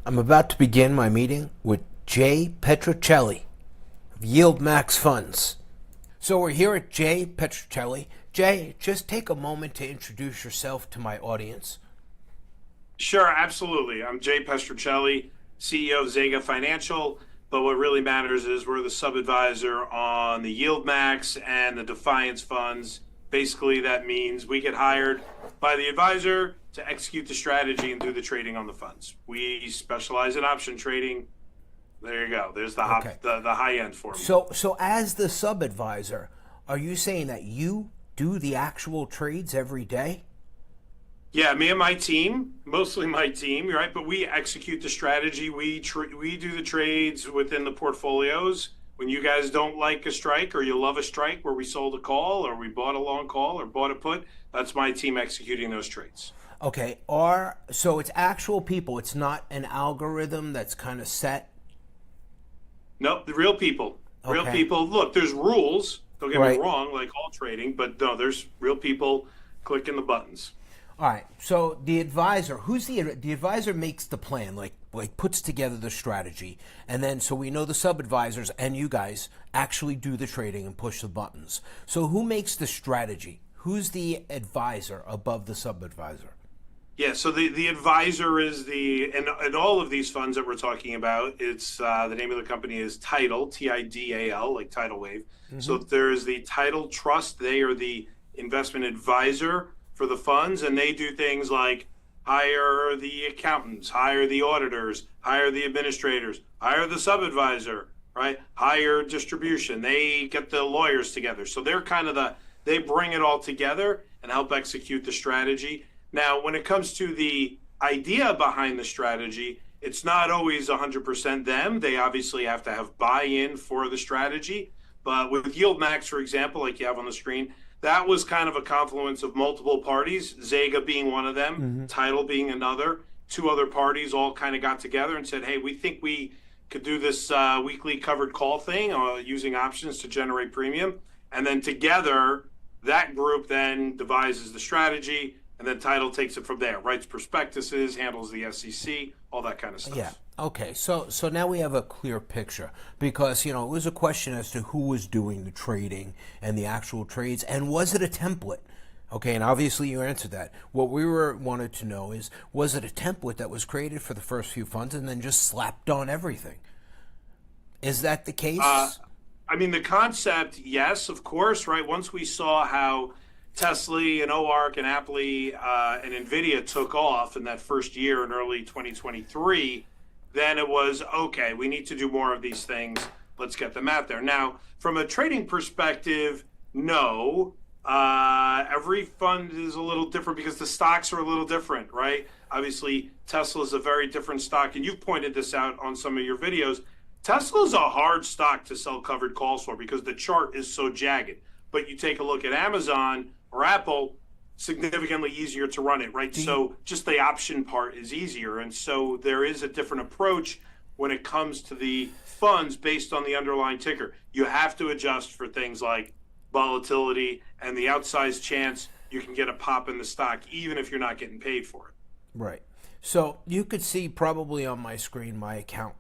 I'm about to begin my meeting with Jay Petrocelli of YieldMax Funds. So we're here at Jay Petrocelli. Jay, just take a moment to introduce yourself to my audience. Sure, absolutely. I'm Jay Petrocelli, CEO of Zega Financial, but what really matters is we're the sub-advisor on the YieldMax and the Defiance funds. Basically, that means we get hired by the advisor to execute the strategy and do the trading on the funds. We specialize in option trading. There you go. There's the the high end for me. So as the sub-advisor, are you saying that you do the actual trades every day? Yeah, me and my team, mostly my team, right? But we execute the strategy. We do the trades within the portfolios. When you guys don't like a strike or you love a strike where we sold a call or we bought a long call or bought a put, that's my team executing those trades. Okay, so it's actual people. It's not an algorithm that's kind of set. Nope, the real people. Real Okay. people. Look, there's rules. Don't get Right. me wrong, like all trading, but no, there's real people clicking the buttons. All right. So the advisor, who's the advisor makes the plan, like puts together the strategy, and then so we know the sub advisors and you guys actually do the trading and push the buttons. So who makes the strategy? Who's the advisor above the sub advisor? Yeah, so the advisor is and all of these funds that we're talking about, it's the name of the company is Tidal, Tidal, like tidal wave. So there's the Tidal Trust. They are the investment advisor for the funds, and they do things like hire the accountants, hire the auditors, hire the administrators, hire the sub-advisor, right? Hire distribution. They get the lawyers together. So they're kind of they bring it all together and help execute the strategy. Now, when it comes to the idea behind the strategy, it's not always 100% them. They obviously have to have buy-in for the strategy. But with YieldMax, for example, like you have on the screen, that was kind of a confluence of multiple parties, Zega being one of them, Tidal being another. Two other parties all kind of got together and said, hey, we think we could do this weekly covered call thing using options to generate premium. And then together, that group then devises the strategy, and then Tidal takes it from there, writes prospectuses, handles the SEC, all that kind of stuff. Yeah. Okay. So now we have a clear picture because it was a question as to who was doing the trading and the actual trades, and was it a template? Okay, and obviously you answered that. What we wanted to know is, was it a template that was created for the first few funds and then just slapped on everything? Is that the case? I mean, the concept, yes, of course, right? Once we saw how Tesla and OARC and Apple and NVIDIA took off in that first year in early 2023, then it was, okay, we need to do more of these things. Let's get them out there. Now, from a trading perspective, no. Every fund is a little different because the stocks are a little different, right? Obviously, Tesla is a very different stock, and you've pointed this out on some of your videos. Tesla is a hard stock to sell covered calls for because the chart is so jagged. But you take a look at Amazon or Apple, significantly easier to run it, right? So just the option part is easier. And so there is a different approach when it comes to the funds based on the underlying ticker. You have to adjust for things like volatility and the outsized chance you can get a pop in the stock, even if you're not getting paid for it. Right. So you could see probably on my screen my account.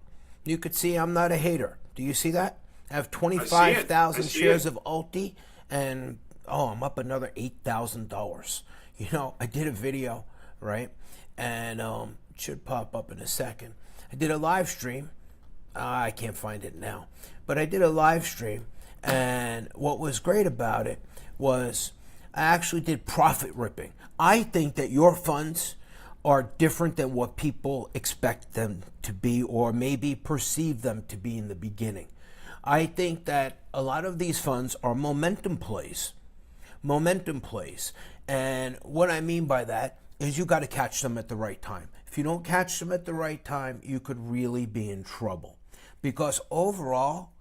You could see I'm not a hater. Do you see that? I have 25,000 shares of Alti, and I'm up another $8,000. I did a video, right? And it should pop up in a second. I did a live stream. I can't find it now. But I did a live stream, and what was great about it was I actually did profit ripping. I think that your funds are different than what people expect them to be or maybe perceive them to be in the beginning. I think that a lot of these funds are momentum plays. Momentum plays. And what I mean by that is you got to catch them at the right time. If you don't catch them at the right time, you could really be in trouble. Because overall,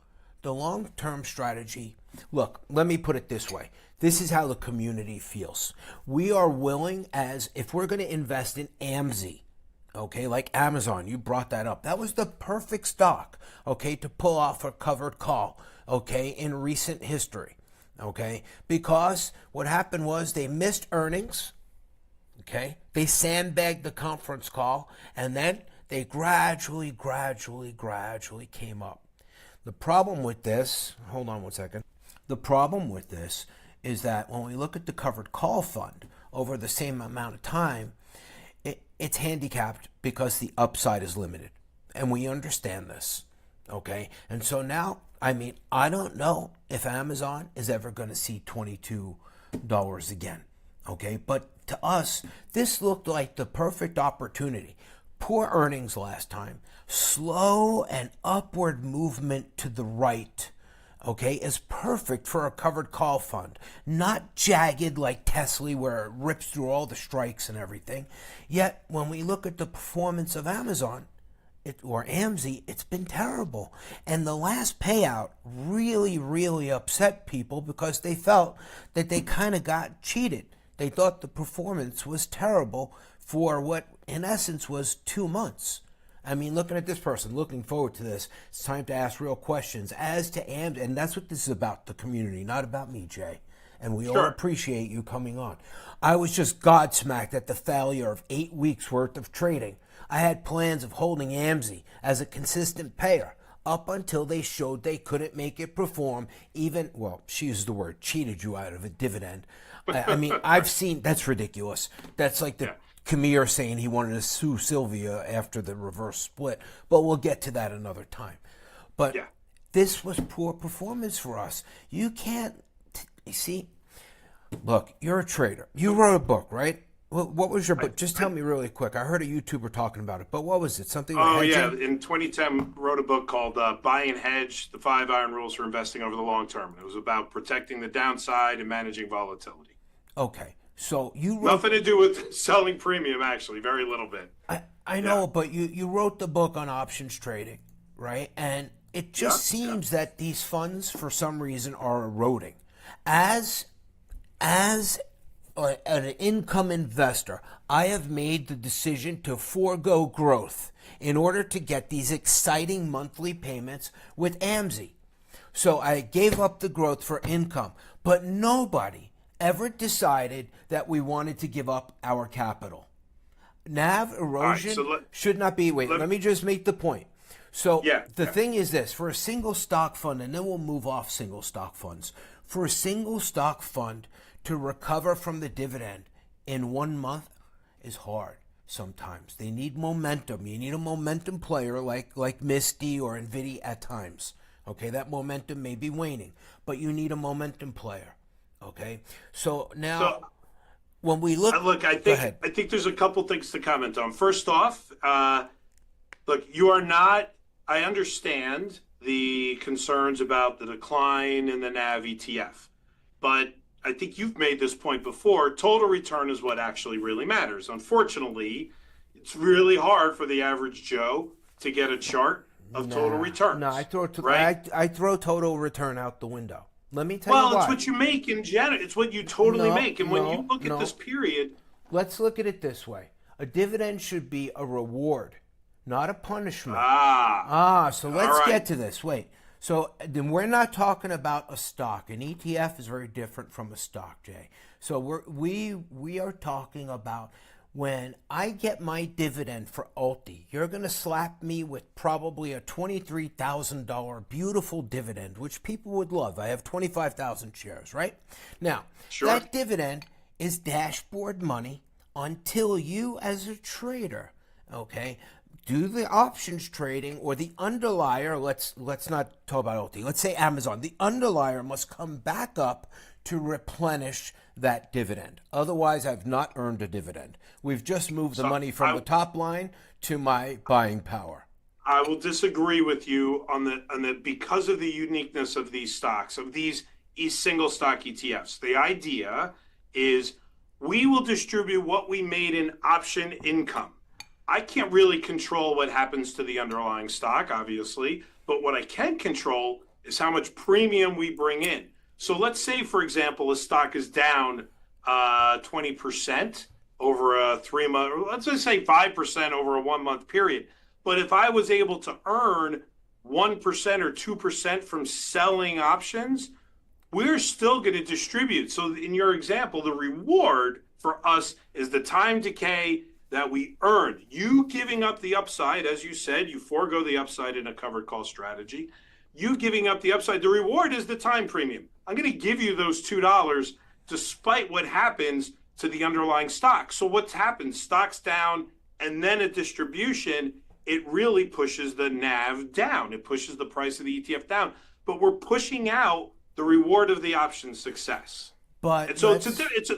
the long-term strategy, look, let me put it this way. This is how the community feels. We are willing, as if we're going to invest in AMZ, okay, like Amazon, you brought that up. That was the perfect stock, okay, to pull off a covered call, okay, in recent history, okay, because what happened was they missed earnings, okay, they sandbagged the conference call, and then They gradually came up. The problem with this, hold on one second. The problem with this is that when we look at the covered call fund over the same amount of time, it's handicapped because the upside is limited. And we understand this, okay? And so now, I mean, I don't know if Amazon is ever going to see $22 again, okay? But to us, this looked like the perfect opportunity. Poor earnings last time, slow and upward movement to the right, okay, is perfect for a covered call fund. Not jagged like Tesla where it rips through all the strikes and everything. Yet, when we look at the performance of Amazon, or AMZ, it's been terrible. And the last payout really upset people because they felt that they kind of got cheated. They thought the performance was terrible for what, in essence, was 2 months. I mean, looking at this person, looking forward to this, it's time to ask real questions as to AMZ, and that's what this is about, the community, not about me, Jay. And we all appreciate you coming on. I was just godsmacked at the failure of 8 weeks worth of trading. I had plans of holding AMZ as a consistent payer up until they showed they couldn't make it perform, even, well, she used the word, cheated you out of a dividend. I mean, I've seen, that's ridiculous. That's like the Khmer saying he wanted to sue Sylvia after the reverse split. But we'll get to that another time. But this was poor performance for us. You can't, you see, look, you're a trader. You wrote a book, right? What was your book? Just tell me really quick. I heard a YouTuber talking about it, but what was it? Something with hedging? In 2010, wrote a book called Buy and Hedge, the 5 Iron Rules for Investing Over the Long Term. It was about protecting the downside and managing volatility. Okay. So you wrote... Nothing to do with selling premium, actually. Very little bit. I know, but you wrote the book on options trading, right? And it just seems that these funds, for some reason, are eroding. As an income investor, I have made the decision to forego growth in order to get these exciting monthly payments with AMZ. So I gave up the growth for income, but nobody ever decided that we wanted to give up our capital. NAV erosion should not be, let me just make the point. So the thing is this, for a single stock fund, and then we'll move off single stock funds, for a single stock fund to recover from the dividend in 1 month is hard sometimes. They need momentum. You need a momentum player like Misty or Nvidia at times. Okay, that momentum may be waning, but you need a momentum player. Okay, so now when we look, I think there's a couple things to comment on. First off, look, you are not. I understand the concerns about the decline in the NAV ETF, but I think you've made this point before. Total return is what actually really matters. Unfortunately, it's really hard for the average Joe to get a chart of total returns. No, I throw total return out the window. Let me tell you why. Well, it's what you make in general. It's what you totally make. And when you look at this period... Let's look at it this way. A dividend should be a reward, not a punishment. So let's get to this. Wait. So then we're not talking about a stock. An ETF is very different from a stock, Jay. So we are talking about when I get my dividend for Ulti, you're going to slap me with probably a $23,000 beautiful dividend, which people would love. I have 25,000 shares, right? Now, that dividend is dashboard money until you as a trader, okay, do the options trading or the underlier. Let's not talk about Ulti. Let's say Amazon. The underlier must come back up to replenish that dividend. Otherwise, I've not earned a dividend. We've just moved the money from the top line to my buying power. I will disagree with you on the because of the uniqueness of these stocks, of these single stock ETFs. The idea is we will distribute what we made in option income. I can't really control what happens to the underlying stock, obviously, but what I can control is how much premium we bring in. So let's say, for example, a stock is down 20% over a 3 month, or let's just say 5% over a 1 month period. But if I was able to earn 1% or 2% from selling options, we're still going to distribute. So in your example, the reward for us is the time decay that we earned. You giving up the upside, as you said, you forego the upside in a covered call strategy. You giving up the upside, the reward is the time premium. I'm going to give you those $2 despite what happens to the underlying stock. So what's happened? Stock's down, and then a distribution, it really pushes the NAV down. It pushes the price of the ETF down. But we're pushing out the reward of the option success. But and so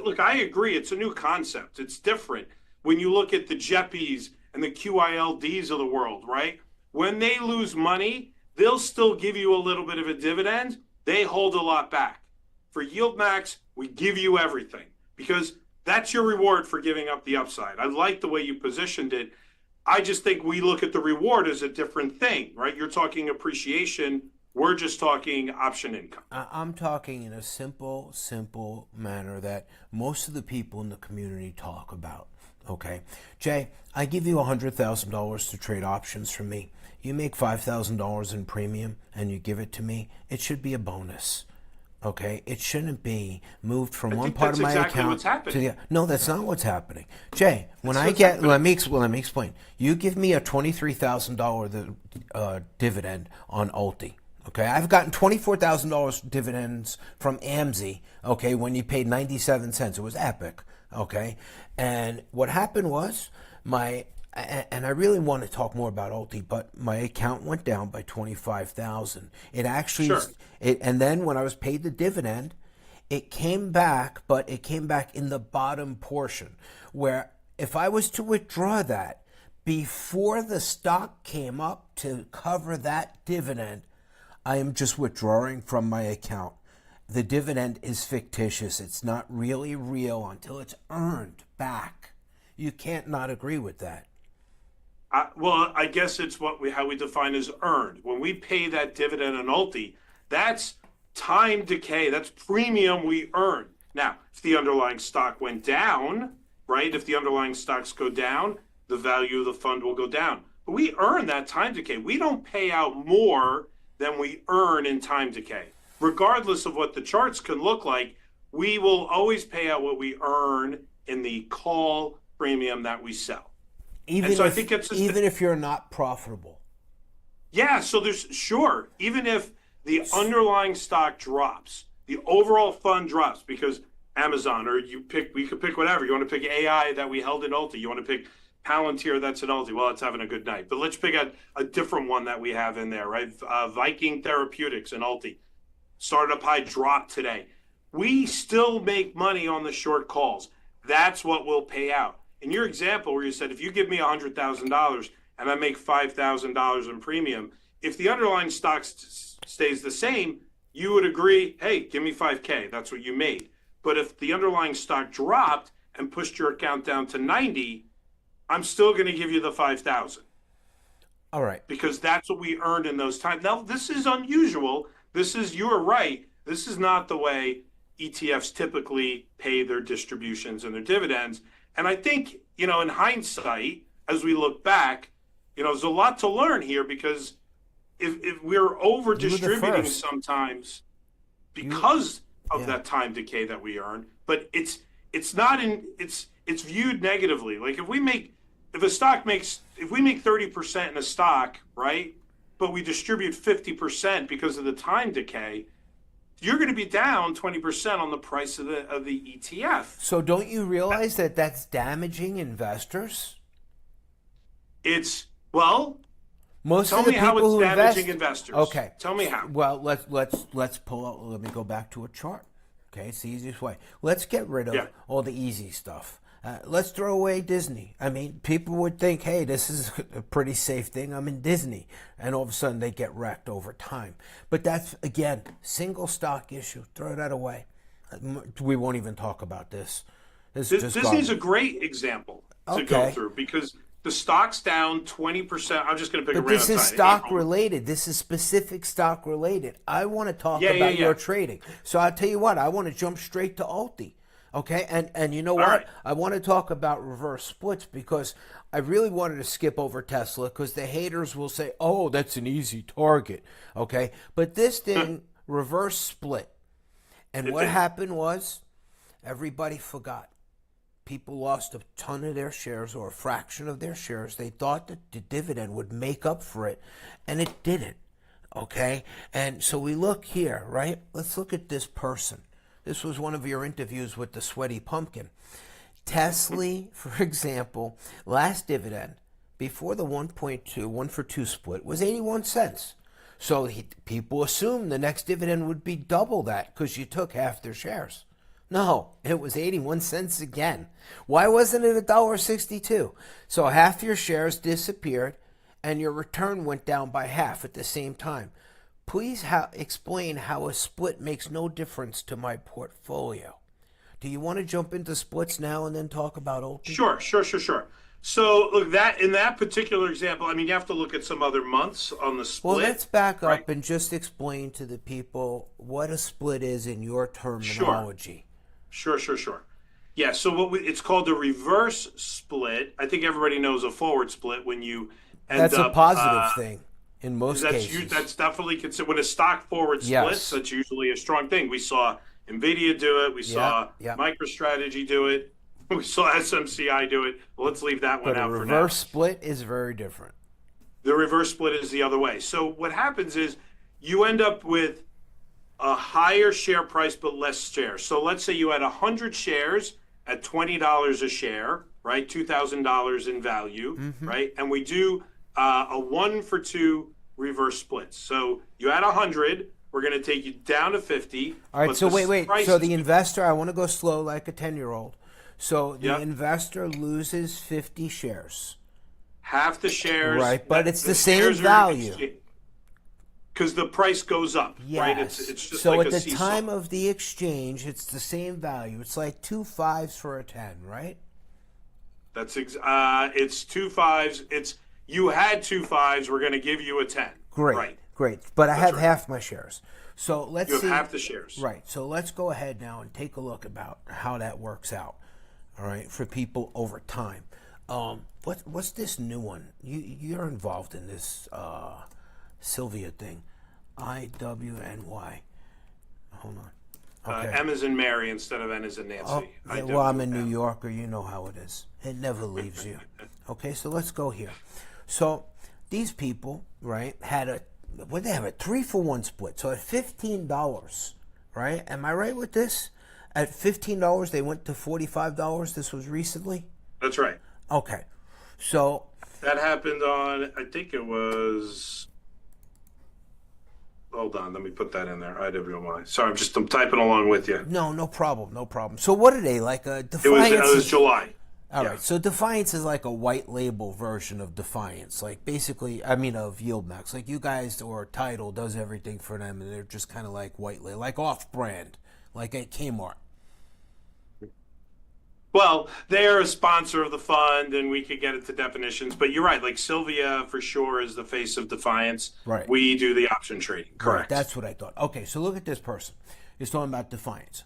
look, I agree. It's a new concept. It's different. When you look at the JEPIs and the QILDs of the world, right? When they lose money, they'll still give you a little bit of a dividend. They hold a lot back. For YieldMax, we give you everything because that's your reward for giving up the upside. I like the way you positioned it. I just think we look at the reward as a different thing, right? You're talking appreciation. We're just talking option income. I'm talking in a simple manner that most of the people in the community talk about. Okay, Jay, I give you $100,000 to trade options from me. You make $5,000 in premium and you give it to me. It should be a bonus. Okay, it shouldn't be moved from one part of my account to the other. No, that's not what's happening, Jay. When I get, let me explain. You give me a $23,000 dividend on Ulti. Okay, I've gotten $24,000 dividends from AMZ. Okay, when you paid 97 cents, it was epic. Okay, and what happened was and I really want to talk more about Ulti, but my account went down by 25,000. It actually, sure. And then when I was paid the dividend, it came back, but it came back in the bottom portion, where if I was to withdraw that before the stock came up to cover that dividend, I am just withdrawing from my account. The dividend is fictitious. It's not really real until it's earned back. You can't not agree with that. Well, I guess it's how we define as earned. When we pay that dividend on Ulti, that's time decay. That's premium we earn. Now, if the underlying stock went down, right? If the underlying stocks go down, the value of the fund will go down. But we earn that time decay. We don't pay out more than we earn in time decay. Regardless of what the charts can look like, we will always pay out what we earn in the call premium that we sell. Even if you're not profitable. Yeah, so even if the underlying stock drops, the overall fund drops because Amazon, or we could pick whatever. You want to pick AI that we held in Ulti. You want to pick Palantir that's in Ulti. Well, it's having a good night. But let's pick a different one that we have in there, right? Viking Therapeutics in Ulti. Started up high, dropped today. We still make money on the short calls. That's what we'll pay out. In your example where you said, if you give me $100,000 and I make $5,000 in premium, if the underlying stock stays the same, you would agree, hey, give me $5K. That's what you made. But if the underlying stock dropped and pushed your account down to 90, I'm still going to give you the $5,000. All right. Because that's what we earned in those times. Now, this is unusual. You're right. This is not the way ETFs typically pay their distributions and their dividends. And I think, in hindsight, as we look back, there's a lot to learn here because if we're over distributing sometimes because of that time decay that we earn, but it's viewed negatively. Like if we make 30% in a stock, right? But we distribute 50% because of the time decay, you're going to be down 20% on the price of the ETF. So don't you realize that that's damaging investors? Most of the people who invest, damaging investors. Okay. Tell me how. Well, let's pull out. Let me go back to a chart. Okay, it's the easiest way. Let's get rid of all the easy stuff. Let's throw away Disney. I mean, people would think, hey, this is a pretty safe thing. I'm in Disney. And all of a sudden they get wrecked over time. But that's, again, single stock issue. Throw that away. We won't even talk about this. Disney's a great example to go through because the stock's down 20%. I'm just going to pick a random time. But this is stock related. This is specific stock related. I want to talk about your trading. So I'll tell you what, I want to jump straight to Ulti. Okay, and you know what? Right. I want to talk about reverse splits because I really wanted to skip over Tesla because the haters will say, oh, that's an easy target. Okay, but this thing reverse split. And what happened was everybody forgot. people lost a ton of their shares or a fraction of their shares. They thought that the dividend would make up for it, and it didn't. Okay? And so we look here, right? Let's look at this person. This was one of your interviews with the sweaty pumpkin. Tesla, for example, last dividend before the 1.2, 1 for 2 split was 81 cents. So people assumed the next dividend would be double that because you took half their shares. No, it was 81 cents again. Why wasn't it $1.62? So half your shares disappeared and your return went down by half at the same time. Please explain how a split makes no difference to my portfolio. Do you want to jump into splits now and then talk about OP? Sure. So look, that in that particular example, I mean, you have to look at some other months on the split. Well, let's back up and just explain to the people what a split is in your terminology. Sure. Yeah, so it's called a reverse split. I think everybody knows a forward split when you end That's up, a positive thing in most cases. That's definitely considered when a stock forward splits. That's usually a strong thing. We saw Nvidia do it. We saw MicroStrategy do it. We saw SMCI do it. Well, let's leave that one out for now. The reverse split is very different. The reverse split is the other way. So what happens is you end up with a higher share price but less shares. So let's say you had 100 shares at $20 a share, right? $2,000 in value, right? And we do a 1 for 2 reverse split. So you had 100. We're going to take you down to 50. All right, so wait. So the investor, I want to go slow like a 10-year-old. So the investor loses 50 shares. Half the shares. Right, but it's the same value. Because the price goes up, right? It's just so like at the time of the exchange, it's the same value. It's like 2 5s for a 10, right? It's 2 5s. It's you had 2 5s. We're going to give you a 10. Great. But I have half my shares. So let's see. You have half the shares. Right. So let's go ahead now and take a look about how that works out. All right, for people over time. What's this new one? You're involved in this Sylvia thing. IWNY. Hold on. Okay. M as in Mary instead of N as in Nancy. Well, I'm a New Yorker. You know how it is. It never leaves you. Okay, so let's go here. So these people, right, had a 3-for-1 split. So at $15, right? Am I right with this? At $15, they went to $45. This was recently? That's right. Okay. So that happened on, I think it was, hold on, let me put that in there. IWMI. Sorry, I'm typing along with you. No problem. So what are they, like a Defiance? It was July. All right, so Defiance is like a white label version of Defiance. Like basically, of YieldMax. Like you guys or Tidal does everything for them, and they're just kind of like white label, like off-brand, like at Kmart. Well, they're a sponsor of the fund, and we could get into definitions. But you're right. Like Sylvia, for sure, is the face of Defiance. Right. We do the option trading. Correct. Right, that's what I thought. Okay, so look at this person. He's talking about Defiance.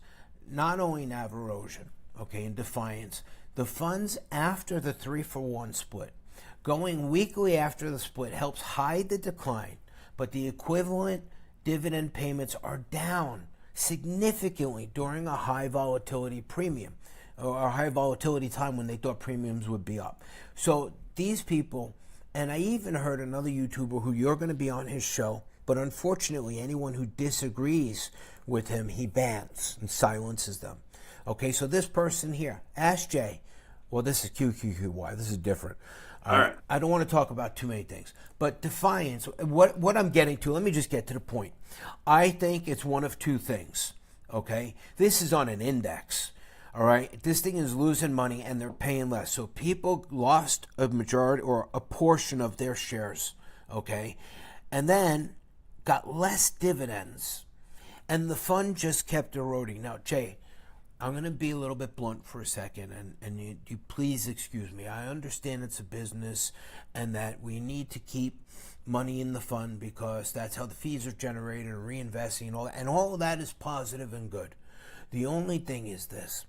Not only NAV erosion, okay, in Defiance, the funds after the 3-for-1 split, going weekly after the split helps hide the decline, but the equivalent dividend payments are down significantly during a high volatility premium. Or a high volatility time when they thought premiums would be up. So these people, and I even heard another YouTuber who you're going to be on his show, but unfortunately anyone who disagrees with him, he bans and silences them. Okay, so this person here, Ask J, well, this is QQQY, this is different. All right. I don't want to talk about too many things, but Defiance, what I'm getting to, let me just get to the point. I think it's one of two things, okay? This is on an index. All right, this thing is losing money and they're paying less. So people lost a majority or a portion of their shares, okay? And then got less dividends. And the fund just kept eroding. Now, Jay, I'm going to be a little bit blunt for a second, and you please excuse me. I understand it's a business and that we need to keep money in the fund because that's how the fees are generated and reinvesting and all that. And all of that is positive and good. The only thing is this.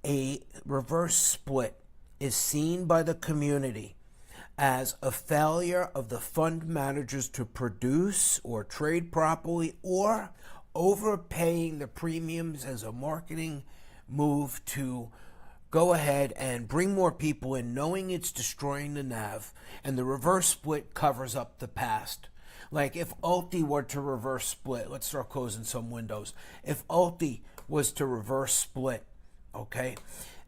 A reverse split is seen by the community as a failure of the fund managers to produce or trade properly or overpaying the premiums as a marketing move to go ahead and bring more people in, knowing it's destroying the NAV, and the reverse split covers up the past. Like if Ulti were to reverse split, let's start closing some windows. If Ulti was to reverse split, okay,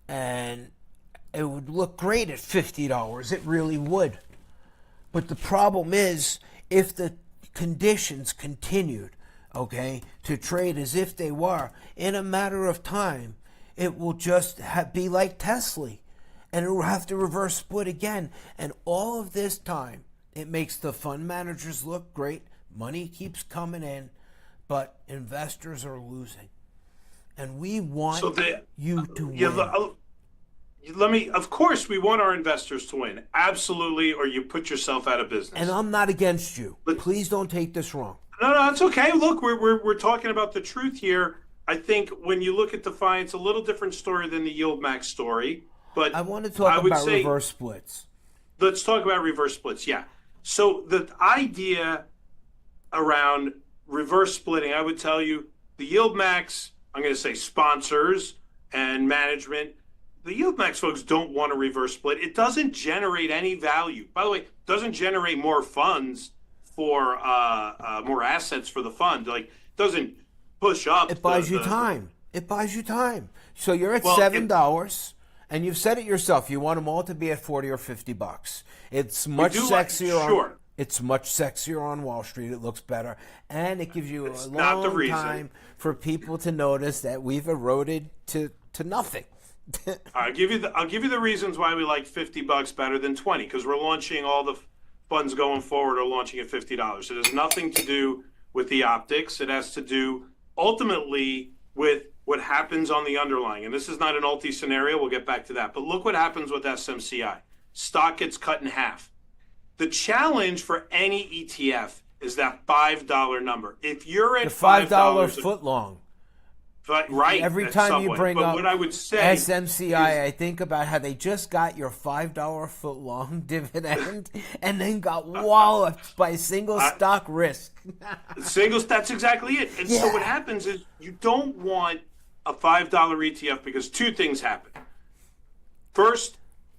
and it would look great at $50, it really would. But the problem is, if the conditions continued, okay, to trade as if they were, in a matter of time, it will just be like Tesla, and it will have to reverse split again. And all of this time, it makes the fund managers look great. Money keeps coming in, but investors are losing. And we want you to win. Of course, we want our investors to win. Absolutely, or you put yourself out of business. And I'm not against you. Please don't take this wrong. No, it's okay. Look, we're talking about the truth here. I think when you look at DeFi, it's a little different story than the YieldMax story. But I want to talk about reverse splits. Let's talk about reverse splits, yeah. So the idea around reverse splitting, I would tell you, the YieldMax, I'm going to say sponsors and management, the YieldMax folks don't want a reverse split. It doesn't generate any value. By the way, it doesn't generate more funds for more assets for the fund. Like, it doesn't push up. It buys you time. It buys you time. So you're at $7, and you've said it yourself. You want them all to be at $40 or $50. It's much sexier. Sure. It's much sexier on Wall Street. It looks better, and it gives you a long time for people to notice that we've eroded to nothing. I'll give you the reasons why we like $50 better than 20, because we're launching all the funds going forward are launching at $50. It has nothing to do with the optics. It has to do ultimately with what happens on the underlying. And this is not an Ulti scenario. We'll get back to that. But look what happens with SMCI. Stock gets cut in half. The challenge for any ETF is that $5 number. If you're at the $5 foot long. Right. Every time you bring up what I would say SMCI, I think about how they just got your $5 foot long dividend and then got walloped by single stock risk. That's exactly it. And so what happens is you don't want a $5 ETF because two things happen. First,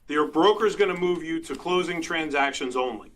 your broker is going to move you to closing transactions only,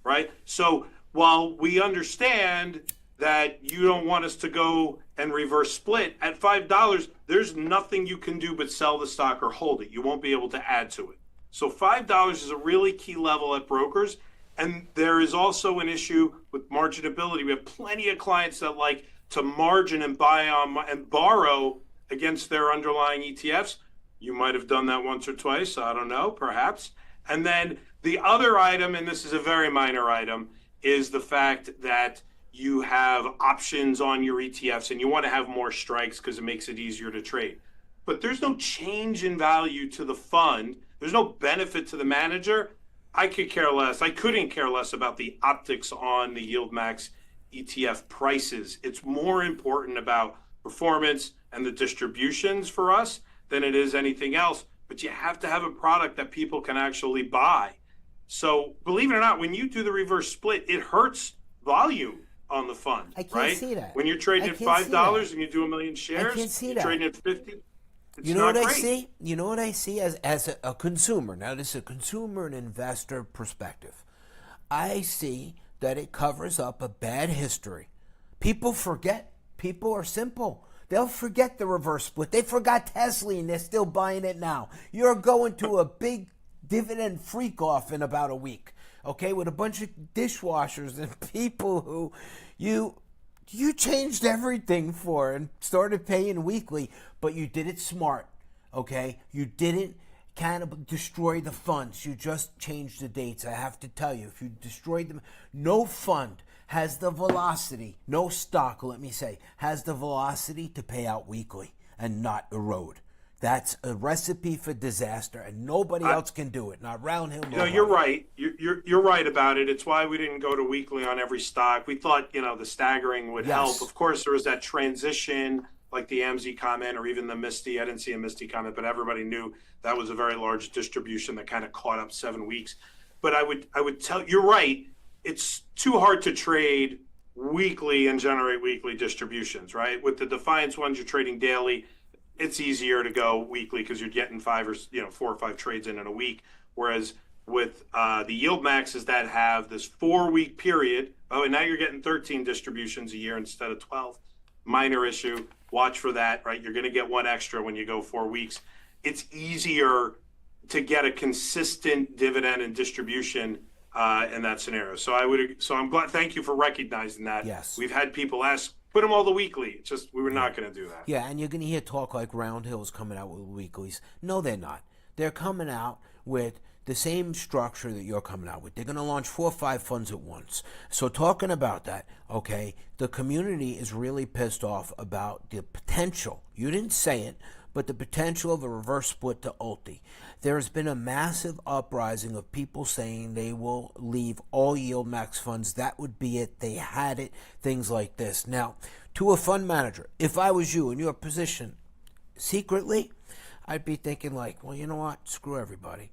right? So while we understand that you don't want us to go and reverse split at $5, there's nothing you can do but sell the stock or hold it. You won't be able to add to it. So $5 is a really key level at brokers. And there is also an issue with marginability. We have plenty of clients that like to margin and buy on and borrow against their underlying ETFs. You might have done that once or twice. I don't know, perhaps. And then the other item, and this is a very minor item, is the fact that you have options on your ETFs and you want to have more strikes because it makes it easier to trade. But there's no change in value to the fund. There's no benefit to the manager. I could care less. I couldn't care less about the optics on the YieldMax ETF prices. It's more important about performance and the distributions for us than it is anything else. But you have to have a product that people can actually buy. So believe it or not, when you do the reverse split, it hurts volume on the fund. I can't right? see that. When you're trading at $5 and you do 1 million shares, I can't see you're that. trading at 50. You know what I see? You know what I see as a consumer. Now, this is a consumer and investor perspective. I see that it covers up a bad history. People forget. People are simple. They'll forget the reverse split. They forgot Tesla and they're still buying it now. You're going to a big dividend freak off in about a week, okay, with a bunch of dishwashers and people who you changed everything for and started paying weekly, but you did it smart, okay? You didn't destroy the funds. You just changed the dates. I have to tell you, if you destroyed them, no fund has the velocity, no stock, let me say, has the velocity to pay out weekly and not erode. That's a recipe for disaster, and nobody else can do it. Not Roundhill. No, you're right. You're right about it. It's why we didn't go to weekly on every stock. We thought, the staggering would help. Of course, there was that transition, like the AMZ comment or even the Misty. I didn't see a Misty comment, but everybody knew that was a very large distribution that kind of caught up 7 weeks. But I would tell you're right. It's too hard to trade weekly and generate weekly distributions, right? With the Defiance ones, you're trading daily. it's easier to go weekly because you're getting 4 or 5 trades in a week. Whereas with the YieldMaxes that have this 4-week period, and now you're getting 13 distributions a year instead of 12. Minor issue. Watch for that, right? You're going to get one extra when you go 4 weeks. It's easier to get a consistent dividend and distribution in that scenario. So I'm glad. Thank you for recognizing that. Yes. We've had people ask, put them all the weekly. It's just we were not going to do that. Yeah, and you're going to hear talk like Roundhill's coming out with weeklies. No, they're not. They're coming out with the same structure that you're coming out with. They're going to launch 4 or 5 funds at once. So talking about that, okay, the community is really pissed off about the potential. You didn't say it, but the potential of a reverse split to Ulti. There has been a massive uprising of people saying they will leave all YieldMax funds. That would be it. They had it. Things like this. Now, to a fund manager, if I was you in your position, secretly, I'd be thinking like, well, you know what? Screw everybody.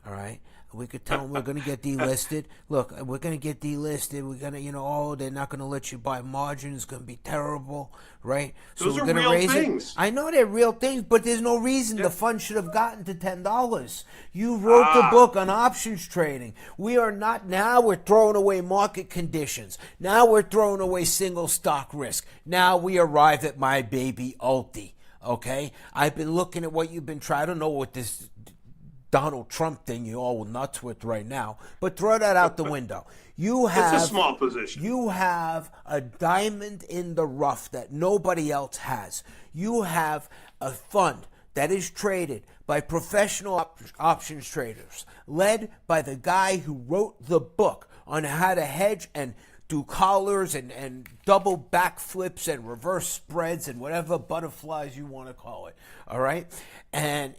All right? We could tell them we're going to get delisted. Look, we're going to get delisted. We're going to, they're not going to let you buy margin. It's going to be terrible, right? Those are real things. I know they're real things, but there's no reason the fund should have gotten to $10. You wrote the book on options trading. We are not, now we're throwing away market conditions. Now we're throwing away single stock risk. Now we arrive at my baby Ulti, okay? I've been looking at what you've been trying. I don't know what this Donald Trump thing you all nuts with right now, but throw that out the window. It's a small position. You have a diamond in the rough that nobody else has. You have a fund that is traded by professional options traders, led by the guy who wrote the book on how to hedge and do collars and double backflips and reverse spreads and whatever butterflies you want to call it. All right? And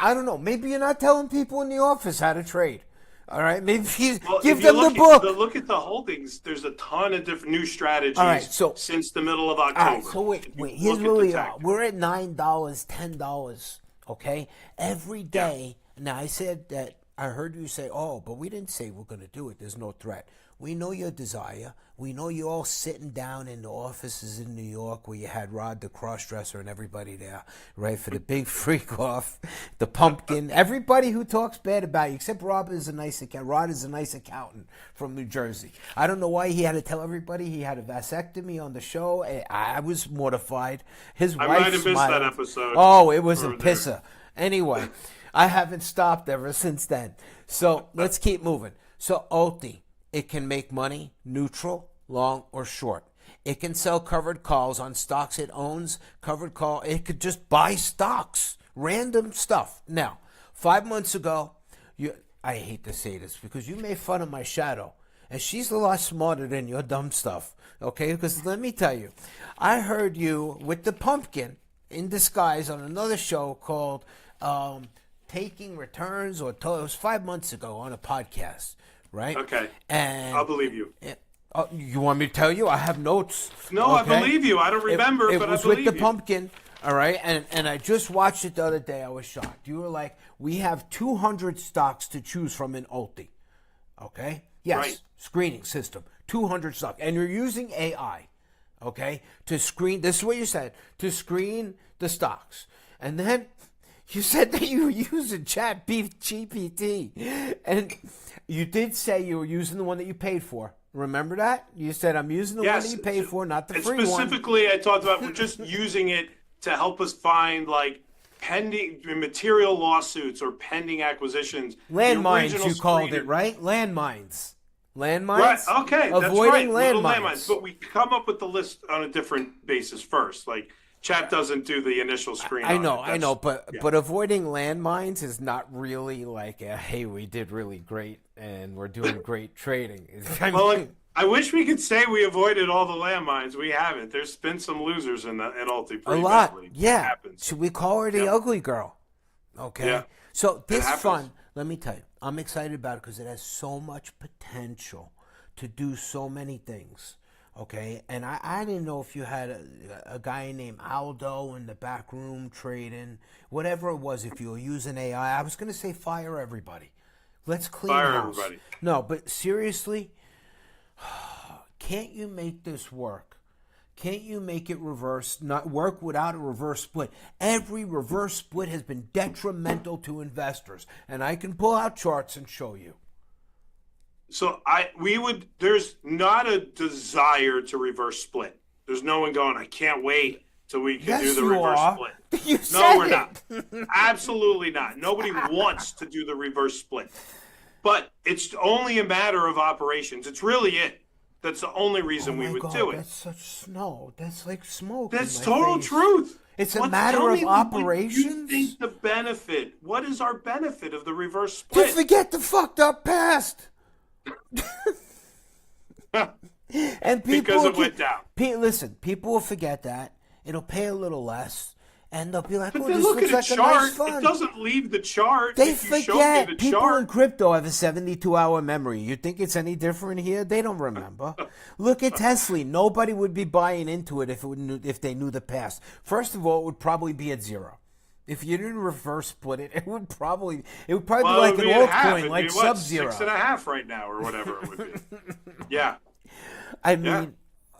I don't know, maybe you're not telling people in the office how to trade. All right? Maybe give them the book. Look at the holdings. There's a ton of different new strategies since the middle of October. All right, so wait. Here's where we are. We're at $9, $10, okay? Every day. Yeah. Now, I said that, I heard you say, but we didn't say we're going to do it. There's no threat. We know your desire. We know you all sitting down in the offices in New York where you had Rod the crossdresser and everybody there, right, for the big freak off, the pumpkin. Everybody who talks bad about you, except Rod is a nice accountant from New Jersey. I don't know why he had to tell everybody he had a vasectomy on the show. I was mortified. His wife might have missed that episode. Oh, it was a pisser. Anyway, I haven't stopped ever since then. So let's keep moving. So Ulti. It can make money neutral, long, or short. It can sell covered calls on stocks it owns. Covered call. It could just buy stocks. Random stuff. Now, 5 months ago, I hate to say this because you made fun of my shadow. And she's a lot smarter than your dumb stuff. Okay? Because let me tell you, I heard you with the pumpkin in disguise on another show called Taking Returns, it was 5 months ago on a podcast. Right? Okay. And I'll believe you. You want me to tell you? I have notes. No, okay? I believe you. I don't remember, but I believe you. It was with the pumpkin, all right? And I just watched it the other day. I was shocked. You were like, we have 200 stocks to choose from in Ulti. Okay? Yes. Right. Screening system. 200 stocks. And you're using AI, okay, to screen. This is what you said. To screen the stocks. And then you said that you were using GPT. And you did say you were using the one that you paid for. Remember that? You said, I'm using the one that you paid for, not the free one. Specifically, I talked about just using it to help us find, like, pending material lawsuits or pending acquisitions. Landmines, you called it, right? Landmines. Landmines? Right, okay, Avoiding that's right. landmines. But we come up with the list on a different basis first. Like, chat doesn't do the initial screen. I know, but avoiding landmines is not really like hey, we did really great and we're doing great trading. I wish we could say we avoided all the landmines. We haven't. There's been some losers in Ulti. A lot, yeah. Should we call her the ugly girl? Okay. Yeah. So this fund, let me tell you, I'm excited about it because it has so much potential to do so many things. Okay, and I didn't know if you had a guy named Aldo in the back room trading, whatever it was, if you were using AI. I was going to say fire everybody. Let's clean house. No, but seriously, can't you make this work? Can't you make it reverse, not work without a reverse split? Every reverse split has been detrimental to investors. And I can pull out charts and show you. So there's not a desire to reverse split. There's no one going, I can't wait till we can do the reverse split. You No, we're not. Absolutely not. Nobody wants to do the reverse split. But it's only a matter of operations. It's really it. That's the only reason we would do it. That's such snow. That's like smoke. That's total truth. It's a matter of operations. You think the benefit? What is our benefit of the reverse split? To forget the fucked up past. And people because it went down. Listen, people will forget that. It'll pay a little less. And they'll be like, but oh, then this look looks at the like chart. a nice fund. It doesn't leave the chart. They if you forget. the People chart. in crypto have a 72-hour memory. You think it's any different here? They don't remember. Look at Tesla. Nobody would be buying into it if they knew the past. First of all, it would probably be at zero. If you didn't reverse split it, it would probably be like an altcoin, like Sub-Zero. 6.5 right now, or whatever it would be. Yeah. I mean,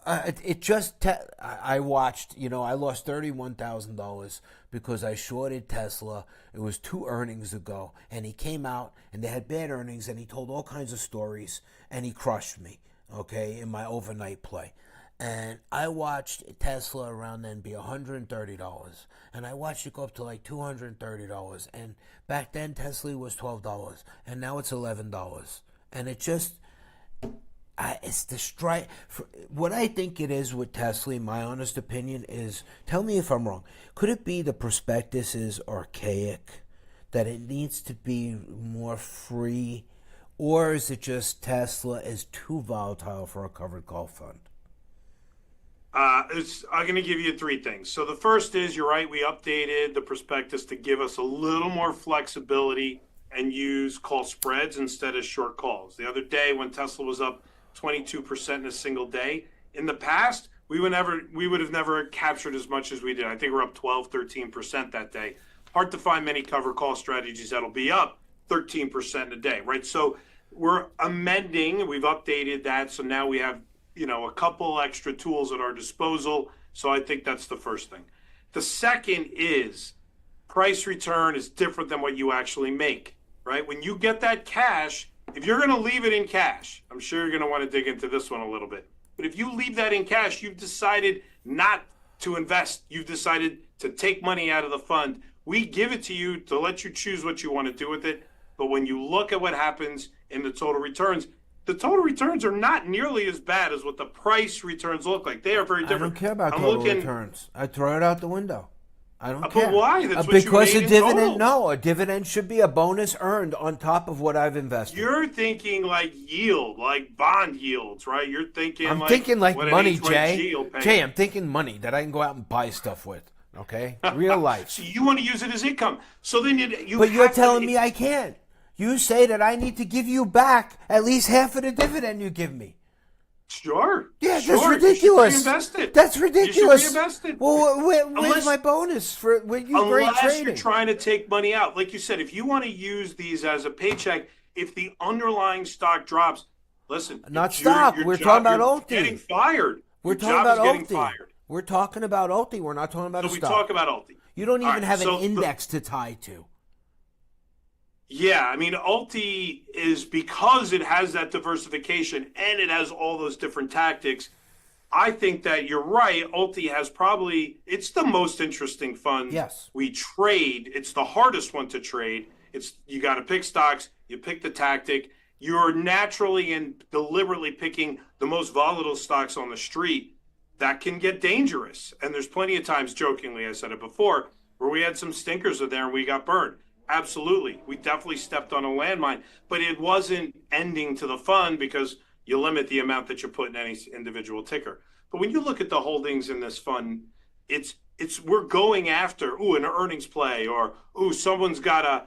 I watched, I lost $31,000 because I shorted Tesla. It was 2 earnings ago, and he came out, and they had bad earnings, and he told all kinds of stories, and he crushed me, okay, in my overnight play. And I watched Tesla around then be $130, and I watched it go up to like $230, and back then Tesla was $12, and now it's $11, and it just... it's the strike. What I think it is with Tesla, my honest opinion is, tell me if I'm wrong, could it be the prospectus is archaic, that it needs to be more free, or is it just Tesla is too volatile for a covered call fund? I'm going to give you 3 things. So the first is, you're right, we updated the prospectus to give us a little more flexibility and use call spreads instead of short calls. The other day when Tesla was up 22% in a single day, in the past, we would have never captured as much as we did. I think we're up 12, 13% that day. Hard to find many cover call strategies that'll be up 13% a day, right? So we're amending, we've updated that, so now we have a couple extra tools at our disposal. So I think that's the first thing. The second is price return is different than what you actually make, right? When you get that cash, if you're going to leave it in cash, I'm sure you're going to want to dig into this one a little bit. But if you leave that in cash, you've decided not to invest. You've decided to take money out of the fund. We give it to you to let you choose what you want to do with it. But when you look at what happens in the total returns are not nearly as bad as what the price returns look like. They are very different. I don't care about total returns. I throw it out the window. I don't care. But why? That's what because you made a dividend. in total. No, a dividend should be a bonus earned on top of what I've invested. You're thinking like yield, like bond yields, right? You're thinking. I'm thinking like money, Jay. Jay, I'm thinking money that I can go out and buy stuff with. Okay, real life. So you want to use it as income. So then you. But you're telling me I can't. You say that I need to give you back at least half of the dividend you give me. Sure. Yeah, sure. that's ridiculous. You should reinvest it. That's ridiculous. You should reinvest it. Well, where's my bonus for when you great trading? Unless you're trying to take money out. Like you said, if you want to use these as a paycheck, if the underlying stock drops, listen. Not stock. We're talking about Ulti. Getting fired. We're talking about Ulti. We're talking about Ulti. We're not talking about a stock. So we talk about Ulti. You don't even have an index to tie to. Yeah, I mean, Ulti is, because it has that diversification and it has all those different tactics, I think that you're right. Ulti has it's the most interesting fund we trade. It's the hardest one to trade. You got to pick stocks, you pick the tactic. You're naturally and deliberately picking the most volatile stocks on the street. That can get dangerous. And there's plenty of times, jokingly, I said it before, where we had some stinkers in there and we got burned. Absolutely. We definitely stepped on a landmine, but it wasn't ending to the fund because you limit the amount that you put in any individual ticker. But when you look at the holdings in this fund, we're going after, an earnings play, or, someone's got a,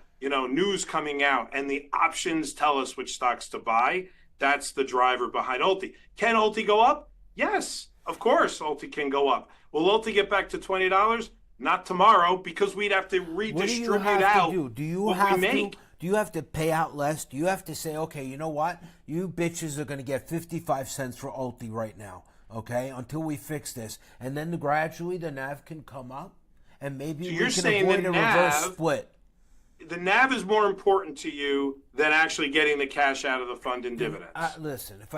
news coming out, and the options tell us which stocks to buy. That's the driver behind Ulti. Can Ulti go up? Yes, of course Ulti can go up. Will Ulti get back to $20? Not tomorrow, because we'd have to redistribute out what we make. Do you have to pay out less? Do you have to say, okay, you know what? You bitches are going to get 55 cents for Ulti right now. okay, until we fix this. And then gradually the NAV can come up, and maybe So we you're can saying avoid the a reverse NAV split. The NAV is more important to you than actually getting the cash out of the fund in dividends. Listen, if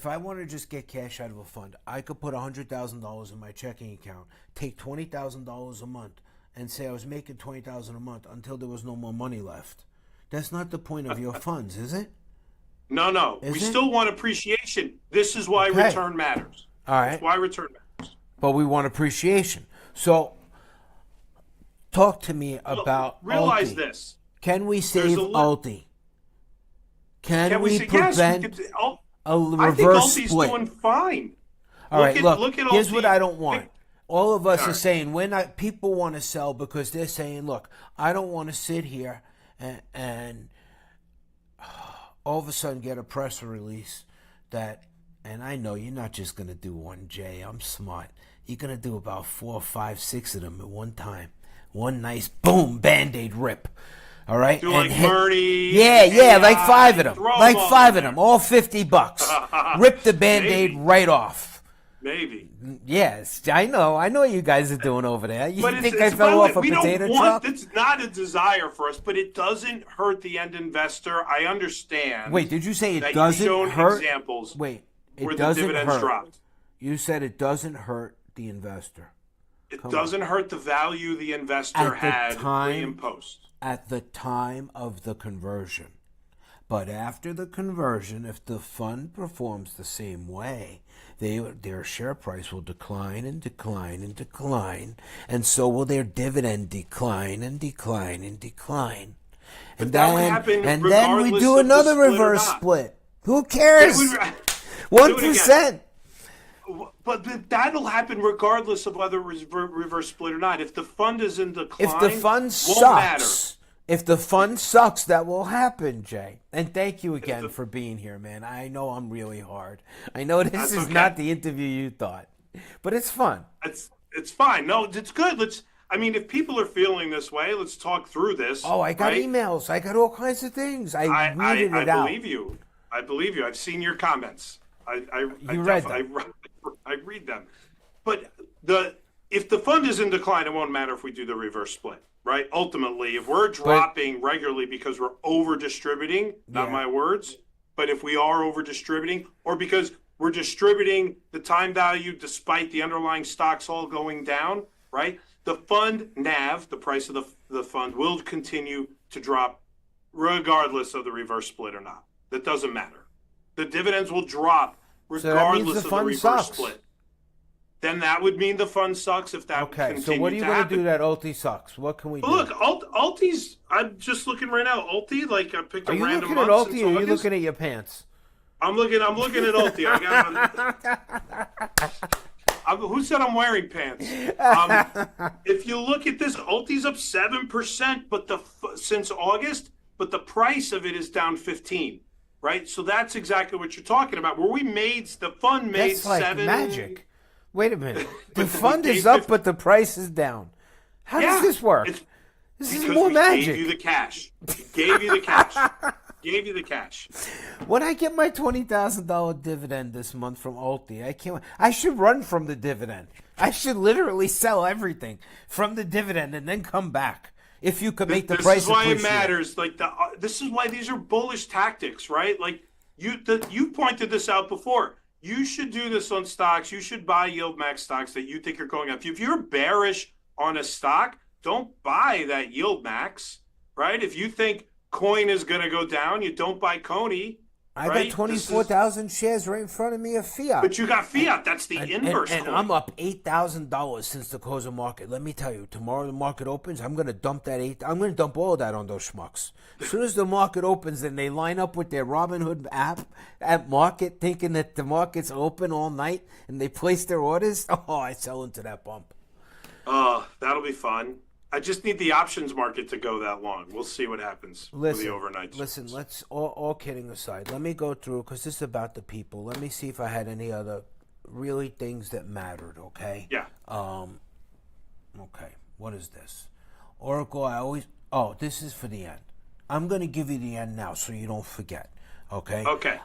I want to just get cash out of a fund, I could put $100,000 in my checking account, take $20,000 a month, and say I was making $20,000 a month until there was no more money left. That's not the point of your funds, is it? No. We still want appreciation. This is why return matters. All right. That's why return matters. But we want appreciation. So, talk to me about realize Alti. this. Can we save Alti? Can we prevent a reverse I think Alti's split? doing fine. All right, look, here's Alti. what I don't want. All of us are saying people want to sell because they're saying, look, I don't want to sit here and all of a sudden get a press release that, and I know you're not just going to do one, Jay. I'm smart. You're going to do about 4, 5, 6 of them at one time. One nice boom, Band-Aid rip. All right? Do like Bernie. Yeah, like 5 of them. Like 5 of them, all $50. Rip the Band-Aid right off. Maybe. Yes, I know what you guys are doing over there. You think I it's fell off a potato truck? It's not a desire for us, but it doesn't hurt the end investor. I understand. Wait, did you say it doesn't hurt? Examples Wait, it where doesn't the dividends hurt. dropped. You said it doesn't hurt the investor. It doesn't hurt the value the investor had pre and post. At the time of the conversion. But after the conversion, if the fund performs the same way, their share price will decline and decline and decline, and so will their dividend decline and decline and decline. And then we do another reverse split. Who cares? 1%. But that'll happen regardless of whether it's reverse split or not. If the fund is in decline, if the fund sucks, that will happen, Jay. And thank you again for being here, man. I know I'm really hard. I know this is not the interview you thought, but it's fun. It's fine. No, it's good. If people are feeling this way, let's talk through this. Oh, I got emails. I got all kinds of things. I believe you. I believe you. I've seen your comments. I read them. But if the fund is in decline, it won't matter if we do the reverse split, right? Ultimately, if we're dropping regularly because we're over distributing, not my words, but if we are over distributing, or because we're distributing the time value despite the underlying stocks all going down, right? The fund NAV, the price of the fund, will continue to drop regardless of the reverse split or not. That doesn't matter. The dividends will drop regardless of the reverse split. Then that would mean the fund sucks if that continues to happen. So what are you going to do that Alti sucks? What can we do? Look, Alti's, I'm just looking right now. Alti, I picked a random month. Are you looking at Alti or are you looking at your pants? I'm looking at Alti. Who said I'm wearing pants? If you look at this, Alti's up 7%, but since August, but the price of it is down 15%. Right, so that's exactly what you're talking about. Where the fund made that's like 7. Magic. Wait a minute, the fund is up, but the price is down. How does this work? This is more magic. Gave you the cash. Gave you the cash. When I get my $20,000 dividend this month from Alti, I should run from the dividend. I should literally sell everything from the dividend and then come back. If you could make the price appreciate. This is why it matters. This is why these are bullish tactics, right? You pointed this out before. You should do this on stocks. You should buy YieldMax stocks that you think are going up. If you're bearish on a stock, don't buy that YieldMax, right? If you think coin is going to go down, you don't buy Coney. I got 24,000 shares right in front of me of fiat. But you got fiat. That's the inverse. And I'm up $8,000 since the close of market. Let me tell you, tomorrow the market opens, I'm going to dump I'm going to dump all of that on those schmucks. As soon as the market opens and they line up with their Robinhood app at market, thinking that the market's open all night, and they place their orders, I sell into that bump. That'll be fun. I just need the options market to go that long. We'll see what happens with the overnights. Listen, let's all kidding aside. Let me go through, because this is about the people. Let me see if I had any other really things that mattered, okay? Yeah. Okay, what is this? Oracle, this is for the end. I'm going to give you the end now so you don't forget, okay? Okay.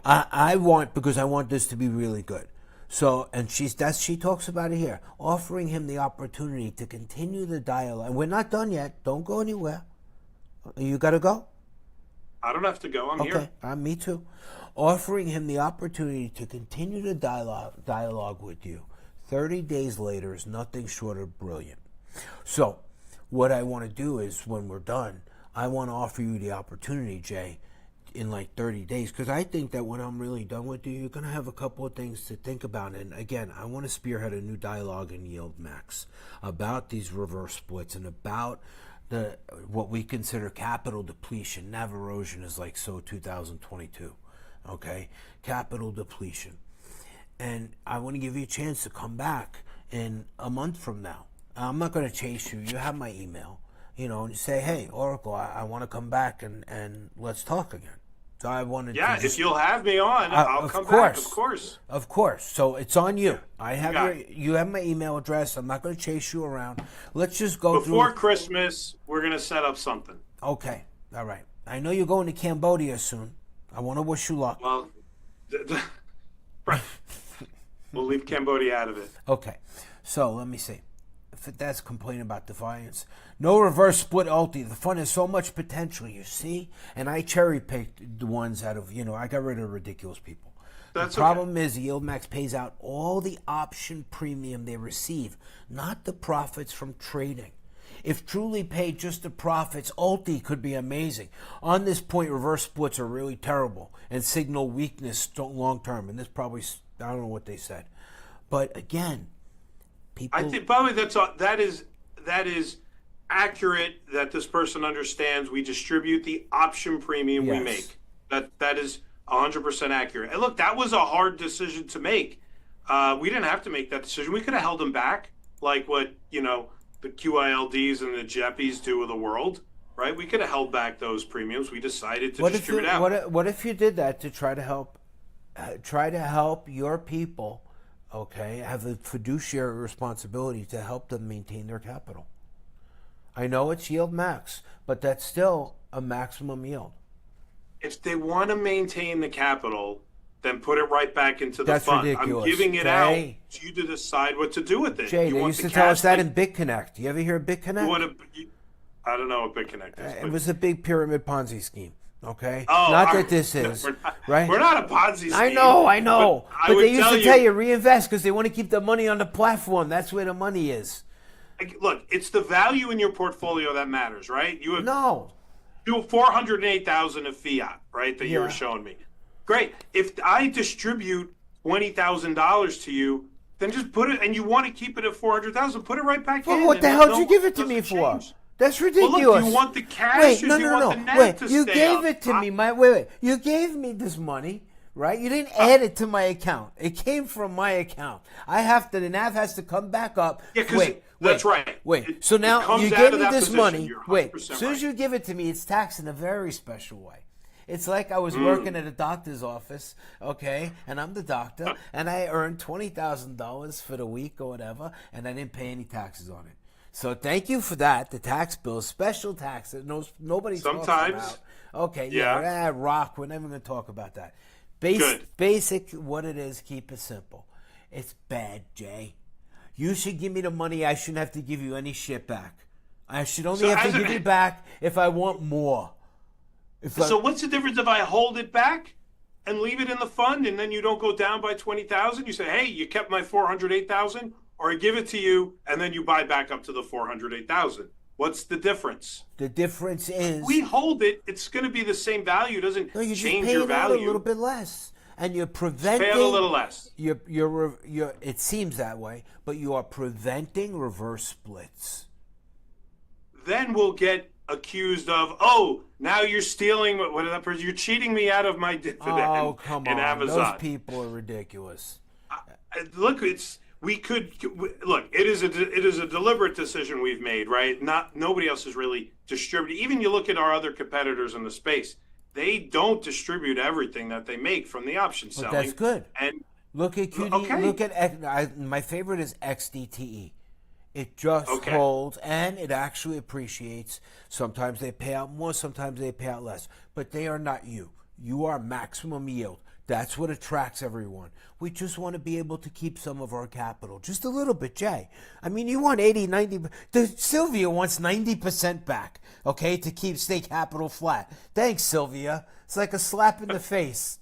because I want this to be really good. So, and she talks about it here, offering him the opportunity to continue the dialogue. And we're not done yet. Don't go anywhere. You got to go? I don't have to go. I'm here. Okay, me too. Offering him the opportunity to continue the dialogue with you 30 days later is nothing short of brilliant. So, what I want to do is, when we're done, I want to offer you the opportunity, Jay, in like 30 days, because I think that when I'm really done with you, you're going to have a couple of things to think about. And again, I want to spearhead a new dialogue in YieldMax about these reverse splits and about what we consider capital depletion. NAV erosion is like so 2022, okay? Capital depletion. And I want to give you a chance to come back in a month from now. I'm not going to chase you. You have my email, and say, hey, Oracle, I want to come back and let's talk again. So I wanted to if you'll have me on, I'll come back, of course. Of course. So it's on you. I have you have my email address. I'm not going to chase you around. Let's just go before Christmas, we're going to set up something. Okay. All right. I know you're going to Cambodia soon. I want to wish you luck. Well, we'll leave Cambodia out of it. Okay. So let me see. That's complaining about defiance. No reverse split ulti. The fund has so much potential, you see? And I cherry picked the ones out of, I got rid of ridiculous people. The problem is YieldMax pays out all the option premium they receive, not the profits from trading. If truly paid just the profits, ulti could be amazing. On this point, reverse splits are really terrible and signal weakness long term. And this probably, I don't know what they said. But again, I think probably that is accurate, that this person understands we distribute the option premium we make. That is 100% accurate. And look, that was a hard decision to make. We didn't have to make that decision. We could have held them back, like what the QILDs and the JEPIs do of the world, right? We could have held back those premiums. We decided to distribute out. What if you did that to try to help your people? Okay, have a fiduciary responsibility to help them maintain their capital. I know it's YieldMax, but that's still a maximum yield. If they want to maintain the capital, then put it right back into the fund. Ridiculous. I'm giving it out to you to decide what to do with it. Jay, they used to tell us that in BitConnect. You ever hear of BitConnect? I don't know what BitConnect is. It was a big pyramid Ponzi scheme. Okay, not that this is right. We're not a Ponzi scheme. I know. But they used to tell you reinvest because they want to keep the money on the platform. That's where the money is. Look, it's the value in your portfolio that matters, right? You have you have 408,000 of fiat, right? That you were showing me. Great. If I distribute $20,000 to you, then just put it, and you want to keep it at 400,000, put it right back in. Well, what the hell did you give it to me for? That's ridiculous. Well, look, do you want the cash or do you want the net to stay you gave it to me. You gave me this money, right? You didn't add it to my account. It came from my account. The NAV has to come back up. Yeah, that's right. So now you gave me this money. As soon as you give it to me, it's taxed in a very special way. It's like I was working at a doctor's office, okay, and I'm the doctor, and I earned $20,000 for the week or whatever, and I didn't pay any taxes on it. So thank you for that. The tax bill, special tax that nobody talks about. Okay, rock. We're never going to talk about that. Basic, what it is, keep it simple. It's bad, Jay. You should give me the money. I shouldn't have to give you any shit back. I should only have to give you back if I want more. So what's the difference if I hold it back and leave it in the fund and then you don't go down by 20,000? You say, hey, you kept my 408,000? Or I give it to you, and then you buy back up to the 408,000. What's the difference? The difference is we hold it. It's going to be the same value. It doesn't change your value. A little bit less, and you're preventing. Just pay a little less. You're. It seems that way, but you are preventing reverse splits. Then we'll get accused of, now you're stealing. You're cheating me out of my dividend. Oh, come on! Amazon. Those people are ridiculous. Look, it is a deliberate decision we've made, right? Nobody else is really distributing. Even you look at our other competitors in the space, they don't distribute everything that they make from the option selling. That's good. And look at QD. Okay. Look at my favorite is XDTE. It just holds and it actually appreciates. Sometimes they pay out more, sometimes they pay out less, but they are not you. You are maximum yield. That's what attracts everyone. We just want to be able to keep some of our capital. Just a little bit, Jay. I mean, you want 80, 90. Sylvia wants 90% back, okay, to stay capital flat. Thanks, Sylvia. It's like a slap in the face.